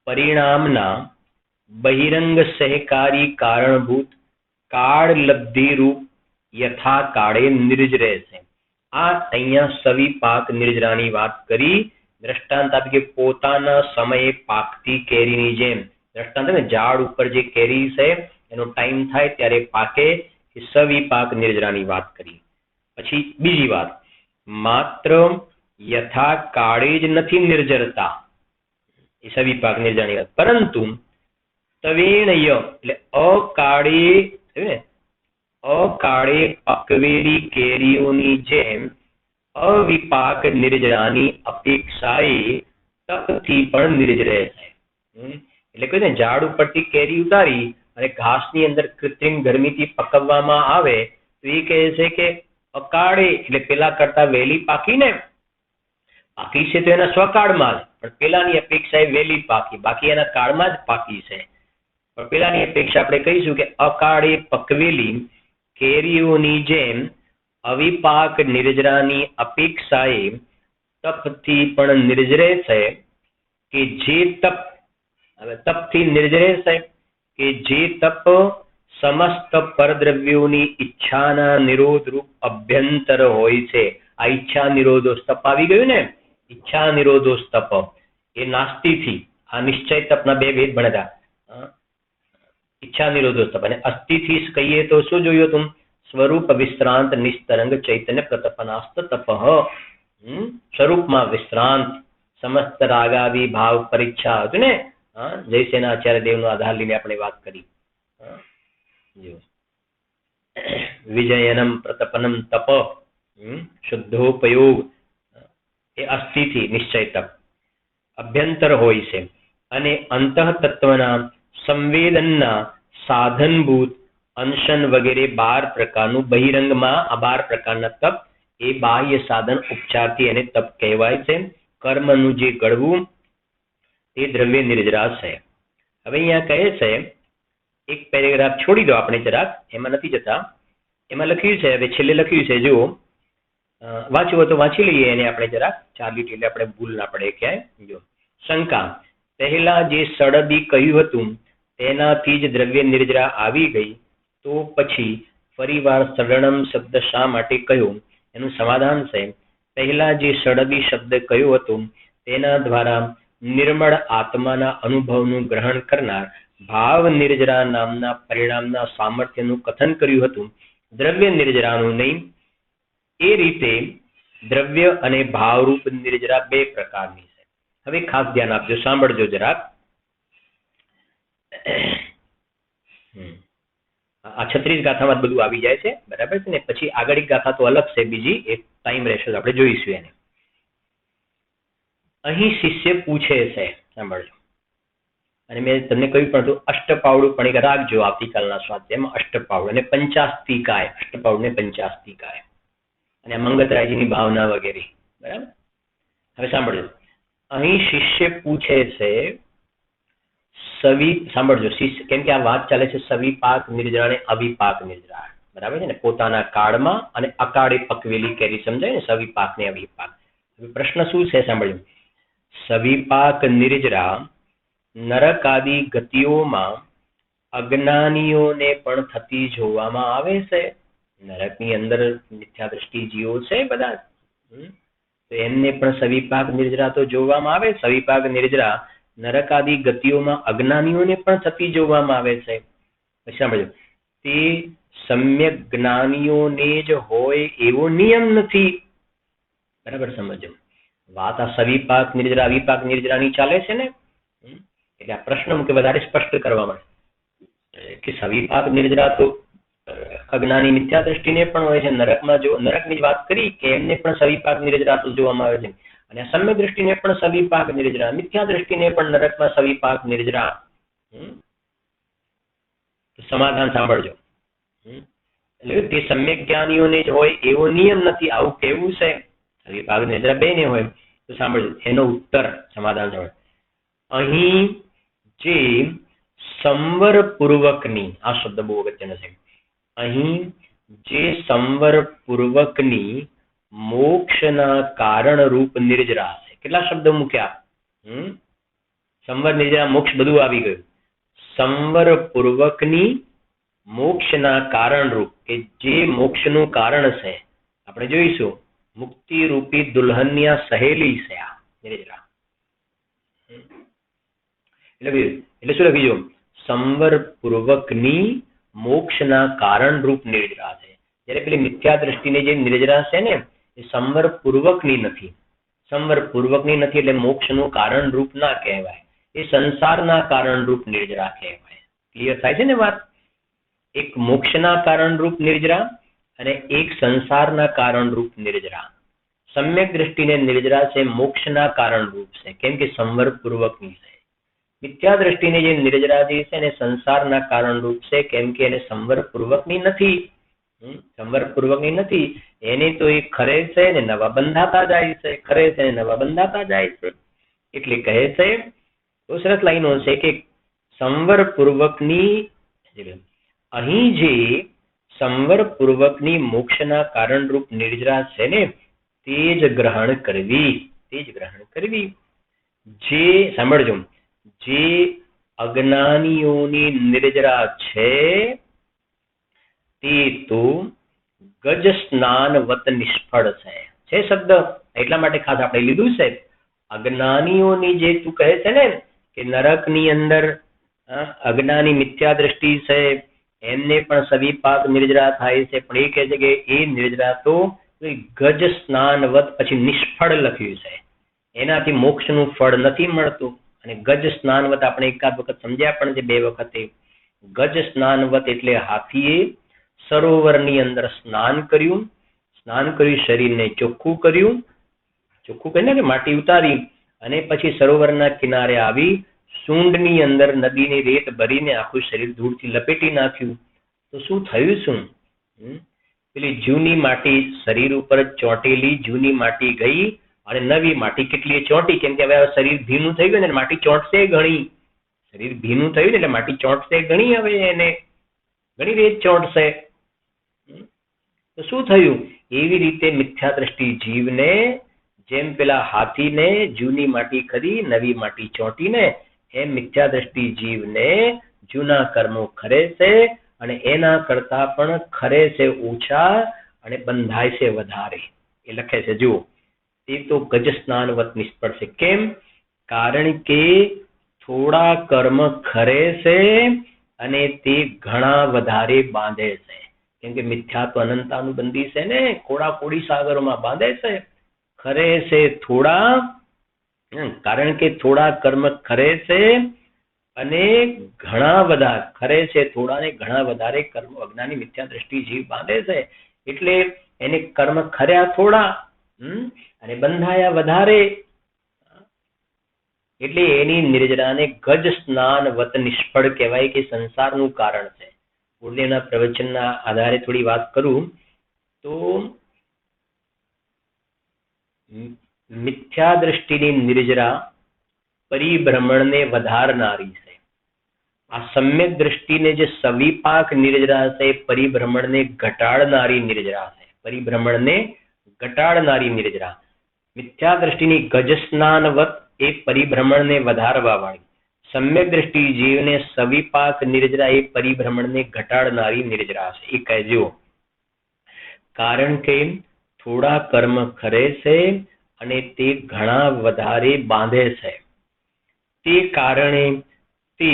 પરિણામના બહિરંગ સહકારી કારણભૂત કાળલબ્ધિરૂપ યથા કાળે નિર્જરે છે. આ અહીંયા સવિપાક નિર્જરાની વાત કરી. દ્રષ્ટાંત આપી કે પોતાના સમયે પાકતી કેરીની જેમ. દ્રષ્ટાંત ને ઝાડ ઉપર જે કેરી છે એનો ટાઈમ થાય ત્યારે પાકે, એ સવિપાક નિર્જરાની વાત કરી. પછી બીજી વાત, માત્ર યથા કાળે જ નથી નિર્જરતા, એ સવિપાક નિર્જરાની વાત, પરંતુ તવેણય એટલે અકાળે પકવેલી કેરીઓની જેમ અવિપાક નિર્જરાની અપેક્ષાએ તપથી પણ નિર્જરે છે. એટલે કહ્યું ને, ઝાડ ઉપરથી કેરી ઉતારી અને ઘાસની અંદર કૃત્રિમ ગરમીથી પકવવામાં આવે તો એ કહે છે કે અકાળે એટલે પેલા કરતા વહેલી પાકી છે તો એના સ્વકાળમાં જ, પણ પેલાની અપેક્ષા એ વહેલી પાકી, બાકી એના કાળમાં જ પાકી છે. પણ પેલાની અપેક્ષા આપણે કહીશું કે અકાળે પકવેલી કેરીઓની જેમ અવિપાક નિર્જરાની અપેક્ષાએ તપથી પણ નિર્જરે છે કે જે તપ, હવે તપથી નિર્જરે છે કે જે તપ સમસ્ત પરદ્રવ્યોની ઈચ્છાના નિરોધ રૂપ અભ્યંતર હોય છે. આ ઈચ્છા નિરોધો તપ આવી ગયું ને, ઈચ્છા નિરોધો તપ એ નાસ્તિથી, આ નિશ્ચય તપના બે ભેદ ભણેલા. ઈચ્છા નિરોધો તપ અને અસ્થિથી કહીએ તો શું જોયું તું? સ્વરૂપ વિશ્રાંત નિસ્તરંગ ચૈતન્ય પ્રતપનાસ્ત તપ. સ્વરૂપમાં વિશ્રાંત, સમસ્ત રાગાદી ભાવ પરીક્ષા હતું ને, જયસેના આચાર્ય દેવનો આધાર લઈને આપણે વાત કરી. વિજયનમ પ્રતપનમ તપ, શુદ્ધોપયોગ એ અસ્થિથી નિશ્ચય તપ અભ્યંતર હોય છે. અને અંતઃ તત્વના સંવેદનના સાધનભૂત અંશન વગેરે 12 પ્રકારનું બહિરંગમાં આ 12 પ્રકારના તપ એ બાહ્ય સાધન ઉપચારથી એને તપ કહેવાય છે. કર્મનું જે ગળવું એ દ્રવ્ય નિર્જરા છે. હવે અહીંયા કહે છે, એક પેરેગ્રાફ છોડી દો આપણે જરાક, એમાં નથી જતા. એમાં લખ્યું છે, હવે છેલ્લે લખ્યું છે, જો વાંચવું હોય તો વાંચી લઈએ એને આપણે જરાક, 4 લીટી એટલે આપણે ભૂલ ના પડે ક્યાંય. જો શંકા, પહેલા જે સડબી કહ્યું હતું તેનાથી જ દ્રવ્ય નિર્જરા આવી ગઈ, તો પછી ફરીવાર સડણમ શબ્દ શા માટે કહ્યો? એનું સમાધાન છે, પહેલા જે સડબી શબ્દ કહ્યો હતો તેના દ્વારા નિર્મળ આત્માના અનુભવનું ગ્રહણ કરનાર ભાવ નિર્જરા નામના પરિણામના સામર્થ્યનું કથન કર્યું હતું, દ્રવ્ય નિર્જરાનું નહીં. એ રીતે દ્રવ્ય અને ભાવરૂપ નિર્જરા 2 પ્રકારની છે. હવે ખાસ ધ્યાન આપજો, સાંભળજો જરાક. આ 36 ગાથામાં બધું આવી જાય છે, બરાબર છે ને? પછી આગળ એક ગાથા તો અલગ છે, બીજી એક ટાઈમ રહેશે તો આપણે જોઈશું એને. અહીં શિષ્ય પૂછે છે, સાંભળજો. અને મેં તમને કહ્યું પણ હતું, અષ્ટપાવડું પણ એક રાખજો આવતીકાલના સ્વાધ્યાયમાં. અષ્ટપાવડ અને પંચાસ્તિકાય, અષ્ટપાવડ ને પંચાસ્તિકાય અને મંગતરાયજીની ભાવના વગેરે, બરાબર. હવે સાંભળજો, અહીં શિષ્ય પૂછે છે, સાંભળજો શિષ્ય, કેમ કે આ વાત ચાલે છે સવિપાક નિર્જરા અને અવિપાક નિર્જરા, બરાબર છે ને? પોતાના કાળમાં અને અકાળે પકવેલી કેરી સમજાય ને, સવિપાક ને અવિપાક. હવે પ્રશ્ન શું છે સાંભળજો. સવિપાક નિર્જરા નરક આદિ ગતિઓમાં અજ્ઞાનીઓને પણ થતી જોવામાં આવે છે. નરકની અંદર મિથ્યા દ્રષ્ટિ જીવો છે બધા, તો એમને પણ સવિપાક નિર્જરા તો જોવામાં આવે. સવિપાક નિર્જરા નરક આદિ ગતિઓમાં અજ્ઞાનીઓને પણ થતી જોવામાં આવે છે. પછી સાંભળજો, તે સમ્યક જ્ઞાનીઓને જ હોય એવો નિયમ નથી. બરાબર સમજો. વાત આ સવિપાક નિર્જરા વિપાક નિર્જરાની ચાલે છે ને, એટલે આ પ્રશ્ન મૂકે વધારે સ્પષ્ટ કરવા માટે કે સવિપાક નિર્જરા તો અજ્ઞાની મિથ્યા દ્રષ્ટિને પણ હોય છે. નરકમાં જો નરકની વાત કરી કે એમને પણ સવિપાક નિર્જરા તો જોવામાં આવે છે, અને સમ્યક દ્રષ્ટિને પણ સવિપાક નિર્જરા, મિથ્યા દ્રષ્ટિને પણ નરકમાં સવિપાક નિર્જરા. સમાધાન સાંભળજો. એટલે તે સમ્યક જ્ઞાનીઓને જ હોય એવો નિયમ નથી, આવું કેવું છે સવિપાક નિર્જરા બે ને હોય. તો સાંભળજો એનો ઉત્તર, સમાધાન સાંભળો. અહીં જે સંવર પૂર્વકની, આ શબ્દ બહુ અગત્યનો છે, અહીં જે સંવર પૂર્વકની મોક્ષના કારણ રૂપ નિર્જરા છે. કેટલા શબ્દો મૂક્યા? સંવર નિર્જરા મોક્ષ બધું આવી ગયું. સંવર પૂર્વકની મોક્ષના કારણ રૂપ, કે જે મોક્ષનું કારણ છે, આપણે જોઈશું મુક્તિ રૂપી દુલ્હનિયા સહેલી છે આ નિર્જરા. એટલે શું લખી જો? સંવર પૂર્વકની મોક્ષના કારણ રૂપ નિર્જરા છે. જ્યારે પેલી મિથ્યા દ્રષ્ટિને જે નિર્જરા છે ને, એ સંવર પૂર્વકની નથી. સંવર પૂર્વકની નથી એટલે મોક્ષનું કારણ રૂપ ના કહેવાય, એ સંસારના કારણ રૂપ નિર્જરા કહેવાય. ક્લિયર થાય છે ને વાત? એક મોક્ષના કારણ રૂપ નિર્જરા અને એક સંસારના કારણ રૂપ નિર્જરા. સમ્યક દ્રષ્ટિને નિર્જરા છે મોક્ષના કારણ રૂપ છે, કેમ કે સંવર પૂર્વકની છે. મિથ્યા દ્રષ્ટિને જે નિર્જરા છે એને સંસારના કારણ રૂપ છે, કેમ કે એને સંવર પૂર્વકની નથી. સંવર પૂર્વકની નથી, એને તો એ ખરે છે ને નવા બંધાતા જાય છે, ખરે છે ને નવા બંધાતા જાય છે. એટલે કહે છે, તો સરસ લાઈનો છે કે સંવર પૂર્વકની, અહીં જે સંવર પૂર્વકની મોક્ષના કારણ રૂપ નિર્જરા છે ને, તે જ ગ્રહણ કરવી, તે જ ગ્રહણ કરવી. જે સાંભળજો, જે અજ્ઞાનીઓની નિર્જરા છે તે તો ગજ સ્નાનવત નિષ્ફળ છે. છે શબ્દ, એટલા માટે ખાસ આપણે લીધું છે. અજ્ઞાનીઓની જે તું કહે છે ને કે નરકની અંદર અજ્ઞાની મિથ્યા દ્રષ્ટિ છે, એમને પણ સવિપાક નિર્જરા થાય છે, પણ એ કહે છે કે એ નિર્જરા તો ગજ સ્નાનવત પછી નિષ્ફળ લખ્યું છે, એનાથી મોક્ષનું ફળ નથી મળતું. અને ગજ સ્નાનવત આપણે એકાદ વખત સમજ્યા પણ છે, 2 વખતે. ગજ સ્નાનવત એટલે હાથીએ સરોવરની અંદર સ્નાન કર્યું, શરીરને ચોખ્ખું કર્યું, ચોખ્ખું કરીને કે માટી ઉતારી, અને પછી સરોવરના કિનારે આવી સૂંઢની અંદર નદીની રેત ભરીને આખું શરીર ધૂળથી લપેટી નાખ્યું. તો શું થયું? શું પેલી જૂની માટી શરીર ઉપર ચોંટેલી જૂની માટી ગઈ અને નવી માટી કેટલી ચોંટી, કેમ કે હવે શરીર ભીનું થઈ ગયું ને માટી ચોંટશે ઘણી. શરીર ભીનું થયું ને એટલે માટી ચોંટશે ઘણી, હવે એને ઘણી રેત ચોંટશે. તો શું થયું? એવી રીતે મિથ્યા દ્રષ્ટિ જીવને જેમ પેલા હાથીને જૂની માટી ખરી નવી માટી ચોંટીને, એમ મિથ્યા દ્રષ્ટિ જીવને જૂના કર્મો ખરે છે અને એના કરતા પણ ખરે છે ઓછા અને બંધાય છે વધારે. એ લખે છે જુઓ, તે તો ગજ સ્નાનવત નિષ્ફળ છે. કેમ? કારણ કે થોડા કર્મ ખરે છે અને તે ઘણા વધારે બાંધે છે. કેમ કે મિથ્યા તો અનંતાનુબંધી છે ને, કોડા-કોડી સાગરોમાં બાંધે છે. ખરે છે થોડા, કારણ કે થોડા કર્મ ખરે છે અને ઘણા બધા ખરે છે, થોડા ને ઘણા વધારે કર્મ અજ્ઞાની મિથ્યા દ્રષ્ટિ જીવ બાંધે છે. એટલે એને કર્મ ખર્યા થોડા અને બંધાયા વધારે, એટલે એની નિર્જરાને ગજ સ્નાનવત નિષ્ફળ કહેવાય, કે સંસારનું કારણ છે. ગુરુદેવના પ્રવચનના આધારે થોડી વાત કરું તો મિથ્યા દ્રષ્ટિની નિર્જરા પરિભ્રમણને વધારનારી છે. આ સમ્યક દ્રષ્ટિને જે સવિપાક નિર્જરા છે પરિભ્રમણને ઘટાડનારી નિર્જરા છે. પરિભ્રમણને ઘટાડનારી નિર્જરા. મિથ્યા દ્રષ્ટિની ગજ સ્નાનવત એ પરિભ્રમણને વધારવા વાળી, સમ્યક દ્રષ્ટિ જીવને સવિપાક નિર્જરા એ પરિભ્રમણને ઘટાડનારી નિર્જરા છે. એ કહેજો, કારણ કે થોડા કર્મ ખરે છે અને તે ઘણા વધારે બાંધે છે, તે કારણે તે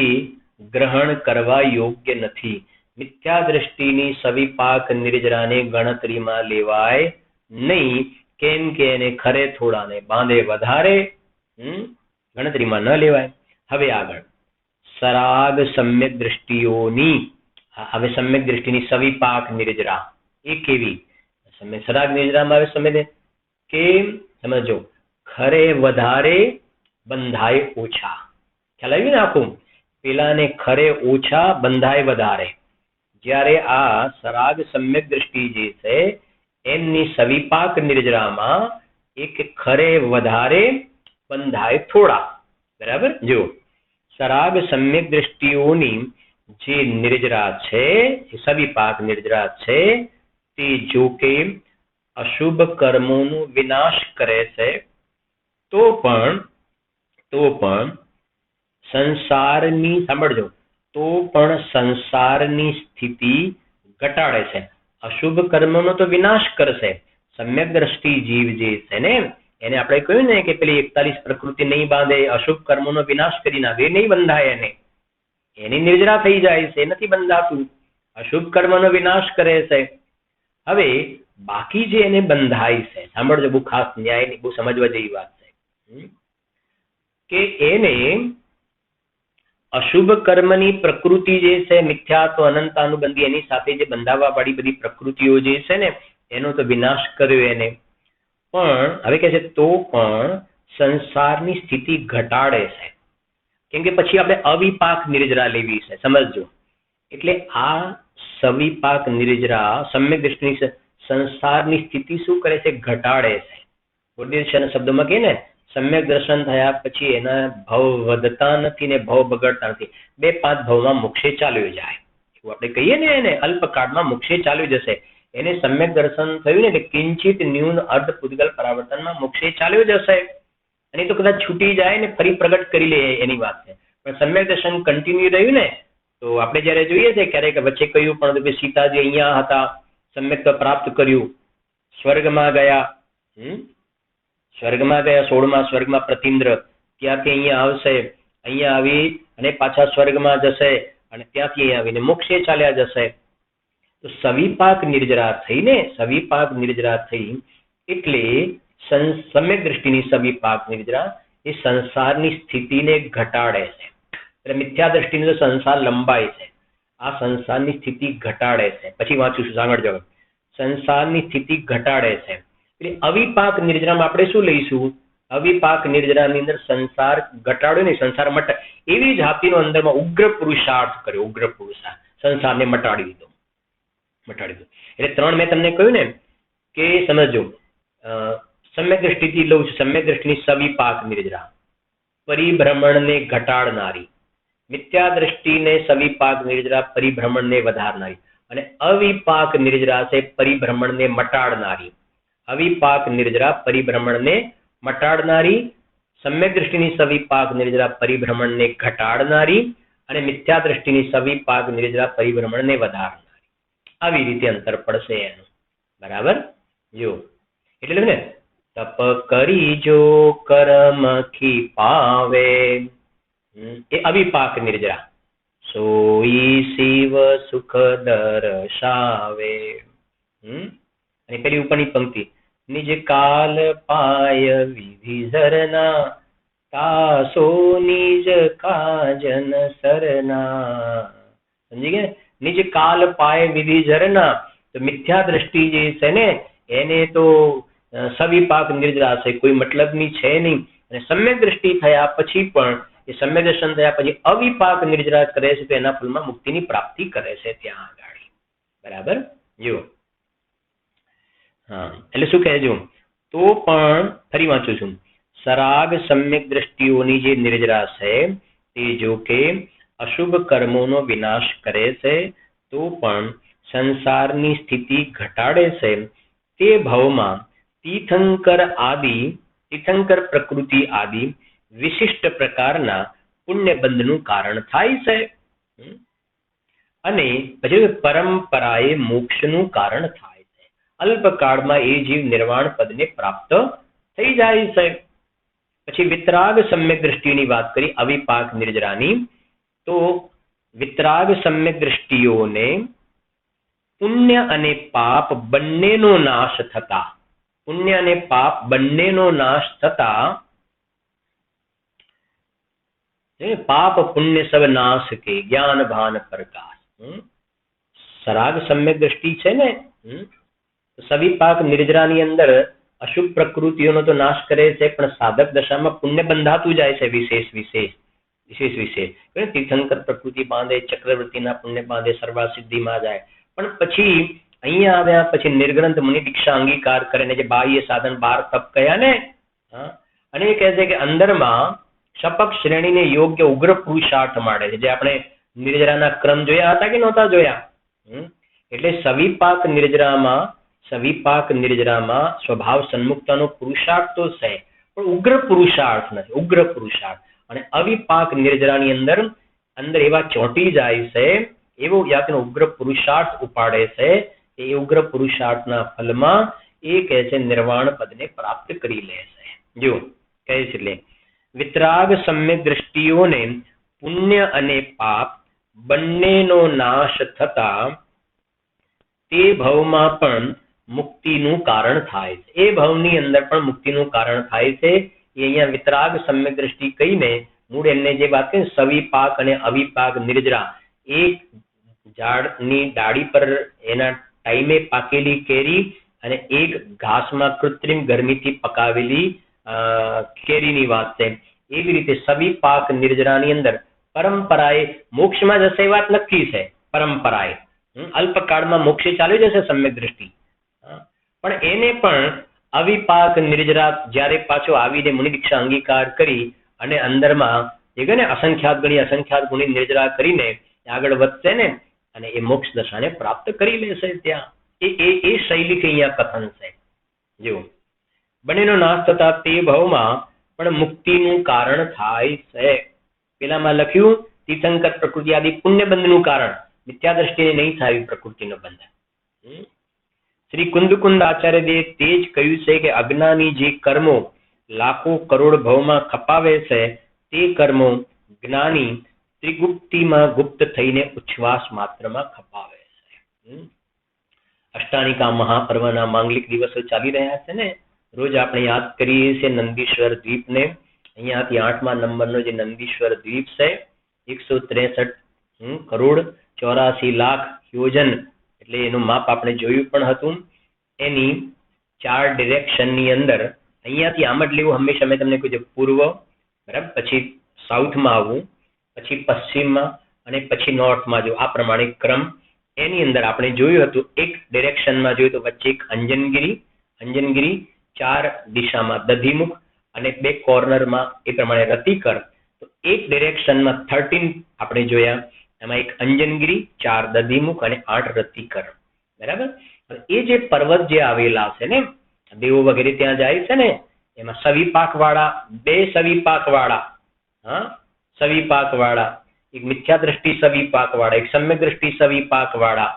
ગ્રહણ કરવા યોગ્ય નથી. મિથ્યા દ્રષ્ટિની સવિપાક નિર્જરાને ગણતરીમાં લેવાય નહીં, કેમ કે એને ખરે થોડાને બાંધે વધારે ગણતરીમાં ન લેવાય. હવે આગળ સરાગ સમ્યક દ્રષ્ટિઓની, હવે સમ્યક દ્રષ્ટિની સવિપાક નિર્જરા એ કેવી? સરાગ નિર્જરામાં આવે સમ્યક કે સમજો ખરે વધારે બંધાય ઓછા. ખ્યાલ આવ્યું ને આખું? પેલાને ખરે ઓછા બંધાય વધારે. જ્યારે આ સરાગ સમ્યક દ્રષ્ટિ જે છે એમની સવિપાક નિર્જરામાં એક ખરે વધારે બંધાય થોડા. બરાબર? જો સરાગ સમ્યક દ્રષ્ટિઓની જે નિર્જરા છે એ સવિપાક નિર્જરા છે તે જો કે અશુભ કર્મોનો વિનાશ કરે છે તો પણ સંસારની, સાંભળજો, તો પણ સંસારની સ્થિતિ ઘટાડે છે. અશુભ કર્મનો તો વિનાશ કરશે. સમ્યક દ્રષ્ટિ જીવ જે છે ને એને આપણે કહ્યું ને કે પેલી 41 પ્રકૃતિ નહીં બાંધે, અશુભ કર્મોનો વિનાશ કરી નાખે, એ નહીં બંધાય. એની નિર્જરા થઈ જાય છે, નથી બંધાતું. અશુભ કર્મનો વિનાશ કરે છે. હવે બાકી જે એને બંધાય છે, સાંભળજો, બહુ ખાસ ન્યાયની બહુ સમજવા જેવી વાત છે કે એને અશુભ કર્મની પ્રકૃતિ જે છે મિથ્યાત્વ અનંતાનુબંધી એની સાથે જે બંધાવા વાળી બધી પ્રકૃતિઓ જે છે ને એનો તો વિનાશ કર્યો એને. પણ હવે કહે છે તો પણ સંસારની સ્થિતિ ઘટાડે છે. કેમ કે પછી આપણે અવિપાક નિર્જરા લેવી છે. સમજજો, એટલે આ સવિપાક નિર્જરા સમ્યક દ્રષ્ટિની સંસારની સ્થિતિ શું કરે છે? ઘટાડે છે. ગુરુદેવ શબ્દોમાં કહે ને સમ્યક દર્શન થયા પછી એના ભવ વધતા નથી ને ભવ બગડતા નથી. 2-5 ભવમાં મોક્ષે ચાલ્યો જાય. એવું આપણે કહીએ ને, એને અલ્પકાળમાં મોક્ષે ચાલ્યો જશે. એને સમ્યક દર્શન થયું ને એટલે કિંચિત ન્યૂન અર્ધ પૂતગલ પરાવર્તનમાં મોક્ષે ચાલ્યો જશે. અને તો કદાચ છૂટી જાય ને ફરી પ્રગટ કરી લે એની વાત છે. પણ સમ્યક દર્શન કન્ટિન્યુ રહ્યું ને તો આપણે જયારે જોઈએ છે ક્યારેક વચ્ચે કહ્યું પણ કે સીતાજી અહીંયા હતા, સમ્યક પ્રાપ્ત કર્યું, સ્વર્ગમાં ગયા, 16મા સ્વર્ગમાં પ્રતિન્દ્ર, ત્યાંથી અહીંયા આવશે, અહીંયા આવી અને પાછા સ્વર્ગમાં જશે અને ત્યાંથી અહીંયા આવીને મોક્ષે ચાલ્યા જશે. તો સવિપાક નિર્જરા થઈને, સવિપાક નિર્જરા થઈ એટલે સમ્યક દ્રષ્ટિની સવિપાક નિર્જરા એ સંસારની સ્થિતિને ઘટાડે છે. એટલે મિથ્યા દ્રષ્ટિનો તો સંસાર લંબાય છે, આ સંસારની સ્થિતિ ઘટાડે છે. પછી વાંચું છું, સાંભળજો. સંસારની સ્થિતિ ઘટાડે છે. એટલે અવિપાક નિર્જરામાં આપણે શું લઈશું? અવિપાક નિર્જરાની અંદર સંસાર ઘટાડ્યો નહીં, સંસાર મટાડ, એવી જાતિનો અંદરમાં ઉગ્ર પુરુષાર્થ કર્યો. ઉગ્ર પુરુષાર્થ, સંસારને મટાડી દીધો. એટલે 3 મેં તમને કહ્યું ને કે સમજો, સમ્યક દ્રષ્ટિથી લઉં છું. સમ્યક દ્રષ્ટિની સવિપાક નિર્જરા પરિભ્રમણને ઘટાડનારી, મિથ્યા દ્રષ્ટિને સવિપાક નિર્જરા પરિભ્રમણને વધારનારી, અને અવિપાક નિર્જરા છે પરિભ્રમણને મટાડનારી. અવિપાક નિર્જરા પરિભ્રમણને મટાડનારી, સમ્યક દ્રષ્ટિની સવિપાક નિર્જરા પરિભ્રમણને ઘટાડનારી, અને મિથ્યા દ્રષ્ટિની સવિપાક નિર્જરા પરિભ્રમણને વધારનારી. આવી રીતે અંતર પડશે એનું. બરાબર? જો એટલે ને તપ કરી જો કર્મખી પાવે, એ અવિપાક નિર્જરા. સોઈ શિવ સુખ દર્શાવે. અને પેલી ઉપરની પંક્તિ, નિજ કાલ પાય વિધિ ઝરના, તાસો નિજ કાજન સરના. સમજી ગયા? નિજ કાલ પાય વિધિ ઝરના. તો મિથ્યા દ્રષ્ટિ જે છે ને એને તો સવિપાક નિર્જરા છે, કોઈ મતલબની છે નહીં. અને સમ્યક દ્રષ્ટિ થયા પછી પણ એ સમ્યક દર્શન થયા પછી અવિપાક નિર્જરા કરે છે તો એના ફલમાં મુક્તિની પ્રાપ્તિ કરે છે ત્યાં આગળ. બરાબર? જુઓ, હા, એટલે શું કહેજો? તો પણ ફરી વાંચું છું. સરાગ સમ્યક દ્રષ્ટિઓની જે નિર્જરા છે તે જો કે અશુભ કર્મોનો વિનાશ કરે છે તો પણ સંસારની સ્થિતિ ઘટાડે છે. તે ભાવમાં તીર્થંકર પ્રકૃતિ આદિ વિશિષ્ટ પ્રકારના પુણ્ય બંધનું કારણ થાય છે. અને પછી પરંપરાએ મોક્ષનું કારણ થાય છે. અલ્પકાળમાં એ જીવ નિર્વાણ પદને પ્રાપ્ત થઈ જાય છે. પછી વિતરાગ સમ્યક દ્રષ્ટિની વાત કરી અવિપાક નિર્જરાની. તો વિતરાગ સમ્યક દ્રષ્ટિઓને પુણ્ય અને પાપ બંનેનો નાશ થતા, પુણ્ય અને પાપ બંનેનો નાશ થતા પાપ પુણ્ય સબ નાશ કે જ્ઞાન ભાન પ્રકાશ. સરાગ સમ્યક દ્રષ્ટિ છે ને, સવિપાક નિર્જરાની અંદર અશુભ પ્રકૃતિઓનો તો નાશ કરે છે, પણ સાધક દશામાં પુણ્ય બંધાતું જાય છે વિશેષ. તીર્થંકર પ્રકૃતિ બાંધે, ચક્રવર્તીના પુણ્ય બાંધે, સર્વા સિદ્ધિમાં જાય. પણ પછી અહીંયા આવ્યા પછી નિર્ગ્રંથ મુનિ દીક્ષા અંગીકાર કરે ને જે બાહ્ય સાધન 12 તપ કયા ને, અને એ કહે છે કે અંદરમાં શપક શ્રેણીને યોગ્ય ઉગ્ર પુરુષાર્થ મળે છે, જે આપણે નિર્જરાના ક્રમ જોયા હતા કે નહોતા જોયા. એટલે સવિપાક નિર્જરામાં સ્વભાવ સન્મુક્તાનો પુરુષાર્થ તો છે, પણ ઉગ્ર પુરુષાર્થ નથી, ઉગ્ર પુરુષાર્થ. અને અવિપાક નિર્જરાની અંદર એવા ચોંટી જાય છે, એવો જાતનો ઉગ્ર પુરુષાર્થ ઉપાડે છે. એ ઉગ્ર પુરુષાર્થના ફલમાં એ કહે છે નિર્વાણ પદને પ્રાપ્ત કરી લે છે. જો કહે છે એટલે વિતરાગ સમ્યક દ્રષ્ટિઓને પુણ્ય અને પાપ બંનેનો નાશ થતા તે ભવમાં પણ મુક્તિનું કારણ થાય છે. એ ભવની અંદર પણ મુક્તિનું કારણ થાય છે. એ અહીંયા વિતરાગ સમ્યક દ્રષ્ટિ કહીને મૂળ એમને જે વાત કરી સવિપાક અને અવિપાક નિર્જરા, એક ઝાડની ડાળી પર એના ટાઈમે પાકેલી કેરી અને એક ઘાસમાં કૃત્રિમ ગરમીથી પકાવેલી કેરીની વાત છે. એવી રીતે સવિપાક નિર્જરાની અંદર પરંપરાએ મોક્ષમાં જશે એ વાત નક્કી છે. પરંપરાએ અલ્પકાળમાં મોક્ષે ચાલી જશે સમ્યક દ્રષ્ટિ, પણ એને પણ અવિપાક નિર્જરા જ્યારે પાછો આવીને મુનિ દીક્ષા અંગીકાર કરી અને અંદરમાં જે કહે ને અસંખ્યાત ગુણી નિર્જરા કરીને આગળ વધશે ને, અને એ મોક્ષ દશાને પ્રાપ્ત કરી લેશે. ત્યાં એ શૈલી અહીંયા કથન છે. જો બંનેનો નાશ થતા તે ભાવમાં પણ મુક્તિનું કારણ થાય છે. પેલામાં લખ્યું તીર્થંકર પ્રકૃતિ આદિ પુણ્ય બંધનું કારણ, મિથ્યા દ્રષ્ટિને નહીં થાય પ્રકૃતિનો બંધ. શ્રી કુંદકુંદ આચાર્ય દેવ તે જ કહ્યું છે કે અજ્ઞાની જે કર્મો લાખો કરોડ ભવમાં ખપાવે છે, તે કર્મો જ્ઞાની ત્રિગુપ્તિમાં ગુપ્ત થઈને ઉચ્છ્વાસ માત્રમાં ખપાવે છે. અષ્ટાનિકા મહાપર્વના માંગલિક દિવસો ચાલી રહ્યા છે ને, રોજ આપણે યાદ કરીએ છીએ નંદીશ્વર દ્વીપને. અહીંયાથી 8મા નંબરનો જે નંદીશ્વર દ્વીપ છે, 163 કરોડ 84 લાખ યોજન, એટલે એનું માપ આપણે જોયું પણ હતું. એની 4 ડિરેક્શનની અંદર અહીંયાથી આમ જ લેવું હંમેશા. મેં તમને કહ્યું પૂર્વ, બરાબર, પછી સાઉથમાં આવવું, પછી પશ્ચિમમાં અને પછી નોર્થમાં જવું, આ પ્રમાણે ક્રમ. એની અંદર આપણે જોયું હતું એક ડિરેક્શનમાં જોયું તો વચ્ચે એક અંજનગીરી, 4 દિશામાં દધીમુખ અને 2 કોર્નરમાં એ પ્રમાણે રતિકર. તો એક ડિરેક્શનમાં 13 આપણે જોયા, એમાં એક અંજનગીરી, 4 દધીમુખ અને 8 રતિકર. બરાબર. એ જે પર્વત જે આવેલા છે ને, દેવો વગેરે ત્યાં જાય છે ને, એમાં સવિપાક વાળા, 2 સવિપાક વાળા, એક મિથ્યા દ્રષ્ટિ સવિપાક વાળા, એક સમ્યક દ્રષ્ટિ સવિપાક વાળા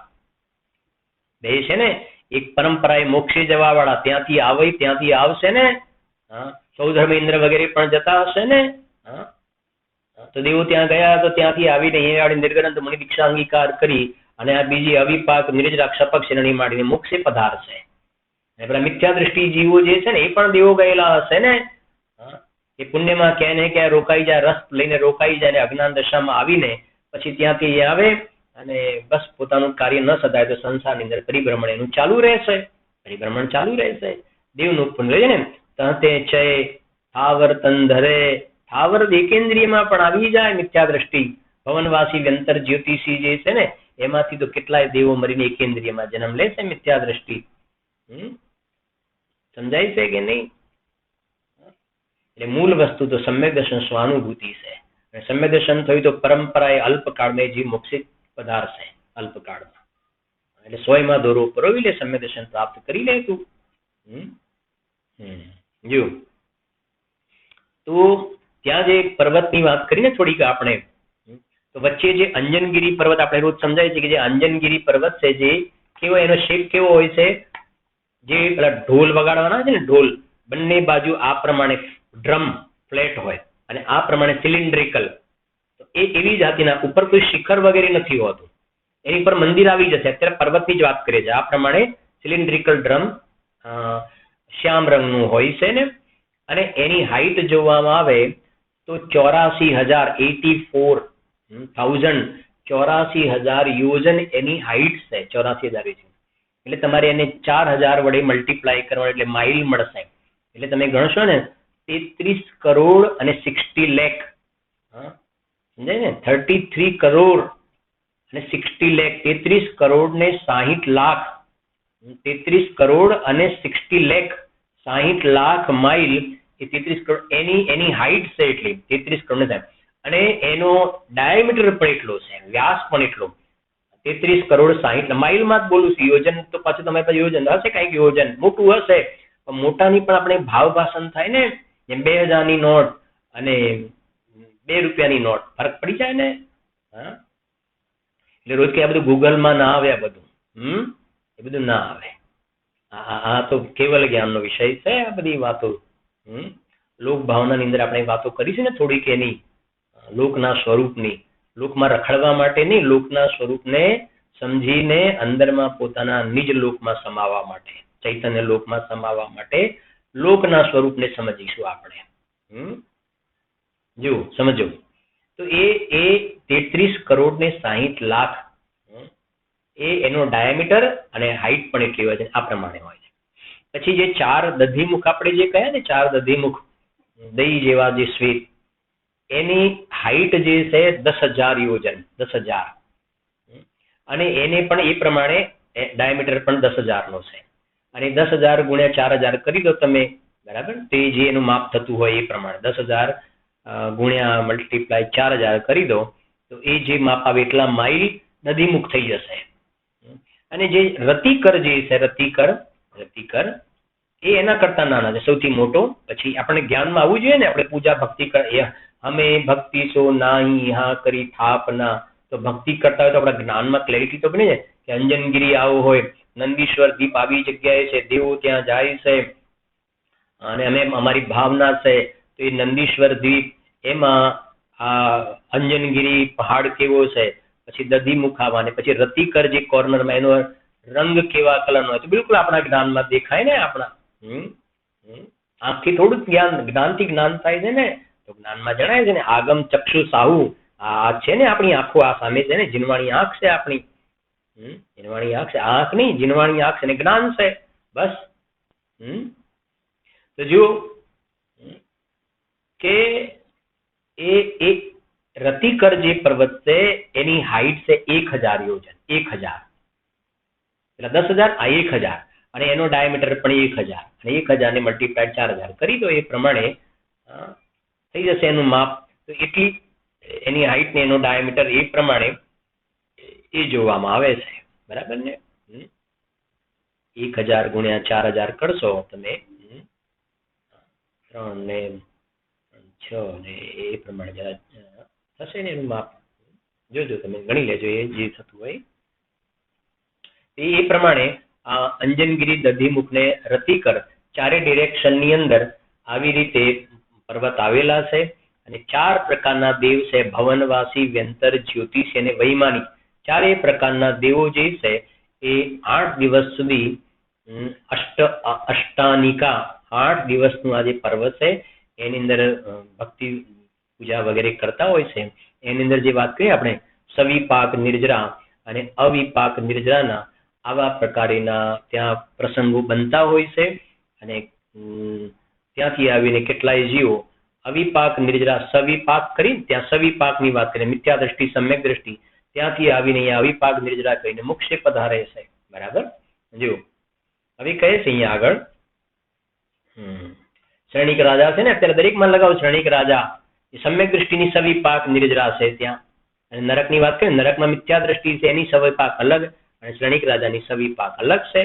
2 છે ને. એક પરંપરાએ મોક્ષે જવા વાળા, ત્યાંથી આવશે ને, સૌધર્મેન્દ્ર વગેરે પણ જતા હશે ને. તો દેવો ત્યાં ગયા તો ત્યાંથી આવીને અહીંયા નિર્ગ્રંથ મુનિ દીક્ષા અંગીકાર કરી અને આ બીજી અવિપાક નિર્જરા ક્ષપક શ્રેણી માંડીને મોક્ષે પધારશે. અને પેલા મિથ્યા દ્રષ્ટિ જીવો જે છે ને, એ પણ દેવો ગયેલા હશે ને. એ પુણ્યમાં ક્યાંય ને ક્યાંય રોકાઈ જાય, રસ લઈને રોકાઈ જાય, અજ્ઞાન દશામાં આવીને પછી ત્યાંથી આવે અને બસ પોતાનું કાર્ય ન સદાય તો સંસારની અંદર પરિભ્રમણ એનું ચાલુ રહેશે. દેવનું પુણ્ય છે ને, તહતે છે થાવર તંધરે, થાવર એકેન્દ્રિયમાં પણ આવી જાય મિથ્યા દ્રષ્ટિ. ભવનવાસી વ્યંતર જ્યોતિષી જે છે ને, એમાંથી તો કેટલાય દેવો મરીને એકેન્દ્રિયમાં જન્મ લે છે મિથ્યા દ્રષ્ટિ. સમજાય છે કે નહીં? એટલે મૂળ વસ્તુ તો સમ્યક દર્શન સ્વાનુભૂતિ છે. અને સમ્યક દર્શન થયું તો પરંપરાએ અલ્પકાળમાં જીવ મોક્ષે પધારશે. અલ્પકાળમાં એટલે 100માં દોરો પરોવી લે, સમ્યક દર્શન પ્રાપ્ત કરી લે તું. જો તો ત્યાં જે પર્વતની વાત કરીને થોડીક આપણે, તો વચ્ચે જે અંજનગીરી પર્વત આપણે રોજ સમજાય છે કે જે અંજનગીરી પર્વત છે, જે કેવો એનો શેપ કેવો હોય છે, જે પેલા ઢોલ વગાડવાના છે ને, ઢોલ બંને બાજુ આ પ્રમાણે ડ્રમ ફ્લેટ હોય અને આ પ્રમાણે સિલિન્ડ્રિકલ. તો એ એવી જાતિના ઉપર કોઈ શિખર વગેરે નથી હોતું, એની પર મંદિર આવી જશે. અત્યારે પર્વતની જ વાત કરીએ છીએ. આ પ્રમાણે સિલિન્ડ્રિકલ ડ્રમ શ્યામ રંગનું હોય છે ને, અને એની હાઈટ જોવામાં આવે તો 84,000 યોજન એની હાઈટ છે. 84,000 યોજન એટલે તમારે એને 4,000 વડે મલ્ટીપ્લાય કરવા એટલે માઇલ મળશે. એટલે તમે ગણશો ને 33 કરોડ અને 60 લાખ, સમજાય ને, 33 કરોડ અને 60 લાખ, 33 કરોડ ને 60 લાખ, 33 કરોડ અને 60 લાખ, 60 લાખ માઇલ એ 33 કરોડ એની હાઈટ છે. એટલી 33 કરોડ થાય. અને એનો ડાયામીટર પણ એટલો છે, વ્યાસ પણ એટલો, 33 કરોડ 60 માઇલમાં જ બોલું છું. યોજન તો પાછું તમારી પાસે યોજન હશે, કઈક યોજન મોટું હશે. મોટાની પણ આપણે ભાવ ભાષણ થાય ને, જેમ 2000ની નોટ અને 2 રૂપિયાની નોટ ફરક પડી જાય ને. હા, એટલે રોજ કે આ બધું ગૂગલમાં ના આવે, આ બધું એ બધું ના આવે. આ તો કેવલ જ્ઞાનનો વિષય છે. આ બધી વાતો લોક ભાવનાની અંદર આપણે વાતો કરી છે ને થોડીક, એની લોકના સ્વરૂપની, લોકમાં રખડવા માટે નહીં, લોકના સ્વરૂપને સમજીને અંદરમાં પોતાના નિજ લોકમાં સમાવવા માટે, ચૈતન્ય લોકમાં સમાવવા માટે લોકના સ્વરૂપને સમજીશું આપણે. જો સમજો તો એ 33 કરોડ ને 60 લાખ એનો ડાયામીટર અને હાઈટ પણ એટલી હોય છે. આ પ્રમાણે હોય છે. પછી જે 4 દધીમુખ આપણે જે કહ્યા ને, 4 દધીમુખ દહીં જેવા જે શ્વેત, એની હાઈટ જે છે 10,000 યોજન, 10,000, અને એને પણ એ પ્રમાણે ડાયામીટર પણ 10,000 નો છે. અને 10,000 ગુણ્યા 4,000 કરી દો તમે, બરાબર, તે જે એનું માપ થતું હોય એ પ્રમાણે 10,000 ગુણ્યા મલ્ટીપ્લાય 4,000 કરી દો તો એ જે માપ આવે એટલા માઇલ નદીમુખ થઈ જશે. અને જે રતિકર જે છે, રતિકર એ એના કરતા નાના છે, સૌથી મોટો. પછી આપણે જ્ઞાનમાં આવવું જોઈએ ને, આપણે પૂજા ભક્તિ અમે ભક્તિ સો નાહી હા કરી થાપના, તો ભક્તિ કરતા હોય તો આપણા જ્ઞાનમાં ક્લેરિટી તો બને છે કે અંજનગીરી આવો હોય, નંદીશ્વર દીપ આવી જગ્યાએ છે, દેવો ત્યાં જાય છે, અને અમે અમારી ભાવના છે તો એ નંદીશ્વર દ્વીપ, એમાં આ અંજનગીરી પહાડ કેવો છે, પછી દધીમુખ આવવા, ને પછી રતિકર જે કોર્નરમાં એનો રંગ કેવા કલરનો હોય, તો બિલકુલ આપણા જ્ઞાનમાં દેખાય ને. આપણા આંખથી થોડું જ્ઞાનથી જ્ઞાન થાય છે ને, તો જ્ઞાનમાં જણાય છે ને. આગમ ચક્ષુ સાહુ આ છે ને આપણી આંખો, આ સામે છે ને, જીનવાણી આંખ છે આપણી, જીનવાણી આંખ છે, આંખ નહીં, જીનવાણી આંખ છે ને જ્ઞાન છે, બસ. તો જુઓ કે એ રતિકર જે પર્વત છે એની હાઈટ છે 1,000 યોજન, 1,000 એટલે 10,000, આ 1,000, અને એનો ડાયામીટર પણ 1,000, અને 1,000 ને મલ્ટીપ્લાય 4,000 કરી દો, એ પ્રમાણે થઈ જશે એનું માપ. તો એટલી એની હાઈટ ને એનો ડાયામીટર એ પ્રમાણે એ જોવામાં આવે છે, બરાબર ને. 1,000 ગુણ્યા 4,000 કરશો તમે, 3 ને 6 ને એ પ્રમાણે જરા થશે ને એનું માપ. જોજો તમે ગણી લેજો એ જે થતું હોય એ પ્રમાણે. આ અંજનગીરી, દધીમુખ ને રતિકર ચારે ડિરેક્શન ની અંદર આવી રીતે પર્વત આવેલા છે. અને 4 પ્રકારના દેવ છે, ભવનવાસી, વ્યંતર, જ્યોતિષી અને વૈમાનિક. ચારેય પ્રકારના દેવો જે છે એ 8 દિવસ સુધી અષ્ટાનિકા 8 દિવસનું આ જે પર્વત છે એની અંદર ભક્તિ પૂજા વગેરે કરતા હોય છે. એની અંદર જે વાત કરીએ આપણે સવિપાક નિર્જરા અને અવિપાક નિર્જરાના આવા પ્રકારના ત્યાં પ્રસંગો બનતા હોય છે. અને ત્યાંથી આવીને કેટલાય જીવો અવિપાક નિર્જરા સવિપાક કરી, ત્યાં સવિપાકની વાત કરીને મિથ્યા દ્રષ્ટિ, સમ્યક દ્રષ્ટિ, ત્યાંથી આવીને અહીંયા અવિપાક નિર્જરા કરીને મોક્ષે પધારે છે, બરાબર. જો હવે કહે છે અહીંયા આગળ શ્રેણિક રાજા છે ને, અત્યારે દરેકમાં લગાવો શ્રેણિક રાજા, એ સમ્યક દ્રષ્ટિની સવિપાક નિર્જરા છે ત્યાં. અને નરકની વાત કરીએ, નરકમાં મિથ્યા દ્રષ્ટિ છે એની સવિપાક અલગ, અને શ્રેણિક રાજાની સવિપાક અલગ છે,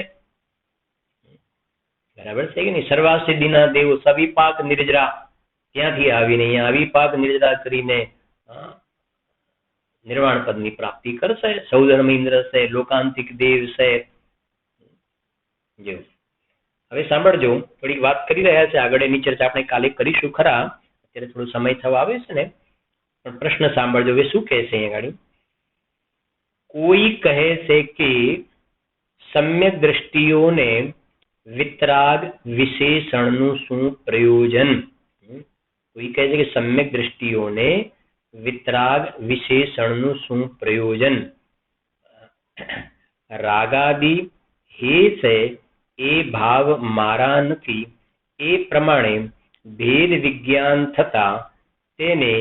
બરાબર છે કે નહીં. સર્વાસિદ્ધિના દેવો સવિપાક નિર્જરા, ત્યાંથી આવીને અહીંયા અવિપાક નિર્જરા કરીને નિર્વાણ પદની પ્રાપ્તિ કરશે. સૌધર્મ ઇન્દ્ર છે, લોકાંતિક દેવ છે. જેવું હવે સાંભળજો, થોડીક વાત કરી રહ્યા છે આગળ, એની ચર્ચા આપણે કાલે કરીશું ખરા, અત્યારે થોડો સમય થવા આવે છે ને, પણ પ્રશ્ન સાંભળજો. હવે શું કહે છે અહીંયા આગળ? કોઈ કહે છે કે સમ્યક દ્રષ્ટિઓને વિતરાગ વિશેષણનું શું પ્રયોજન? કોઈ કહે છે કે સમ્યક દ્રષ્ટિઓને વિતરાગ વિશેષણનું શું પ્રયોજન? રાગાદી હે છે એ ભાવ મારા નથી એ પ્રમાણે ભેદ વિજ્ઞાન થતા તેને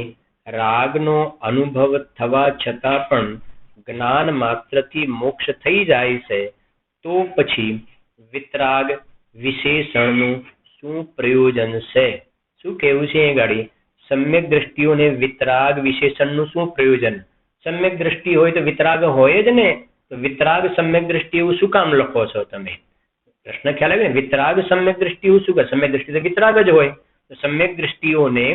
રાગનો અનુભવ થવા છતાં પણ જ્ઞાન માત્રથી મોક્ષ થઈ જાય છે, તો પછી વિતરાગ વિશેષણનું શું પ્રયોજન છે? શું કહેવું છે એ ગાડી? સમ્યક દ્રષ્ટિઓને વિતરાગ વિશેષણનું શું પ્રયોજન? સમ્યક દ્રષ્ટિ હોય તો વિતરાગ હોય જ ને, તો વિતરાગ સમ્યક દ્રષ્ટિ એવું શું કામ લખો છો તમે? પ્રશ્ન ખ્યાલ આવે ને? વિતરાગ સમ્યક દ્રષ્ટિ એવું શું કે? સમ્યક દ્રષ્ટિ તો વિતરાગ જ હોય. તો સમ્યક દ્રષ્ટિઓને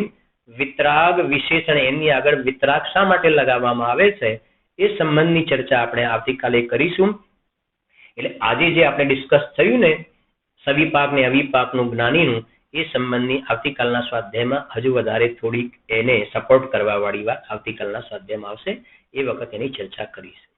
વિતરાગ વિશેષણ એની આગળ વિતરાગ શા માટે લગાવવામાં આવે છે એ સંબંધની ચર્ચા આપણે આવતીકાલે કરીશું. એટલે આજે જે આપણે ડિસ્કસ થયું ને સવિપાક ને અવિપાકનું જ્ઞાનીનું, એ સંબંધની આવતીકાલના સ્વાધ્યાયમાં હજુ વધારે થોડીક એને સપોર્ટ કરવા વાળી વાત આવતીકાલના સ્વાધ્યાયમાં આવશે. એ વખત એની ચર્ચા કરીશું.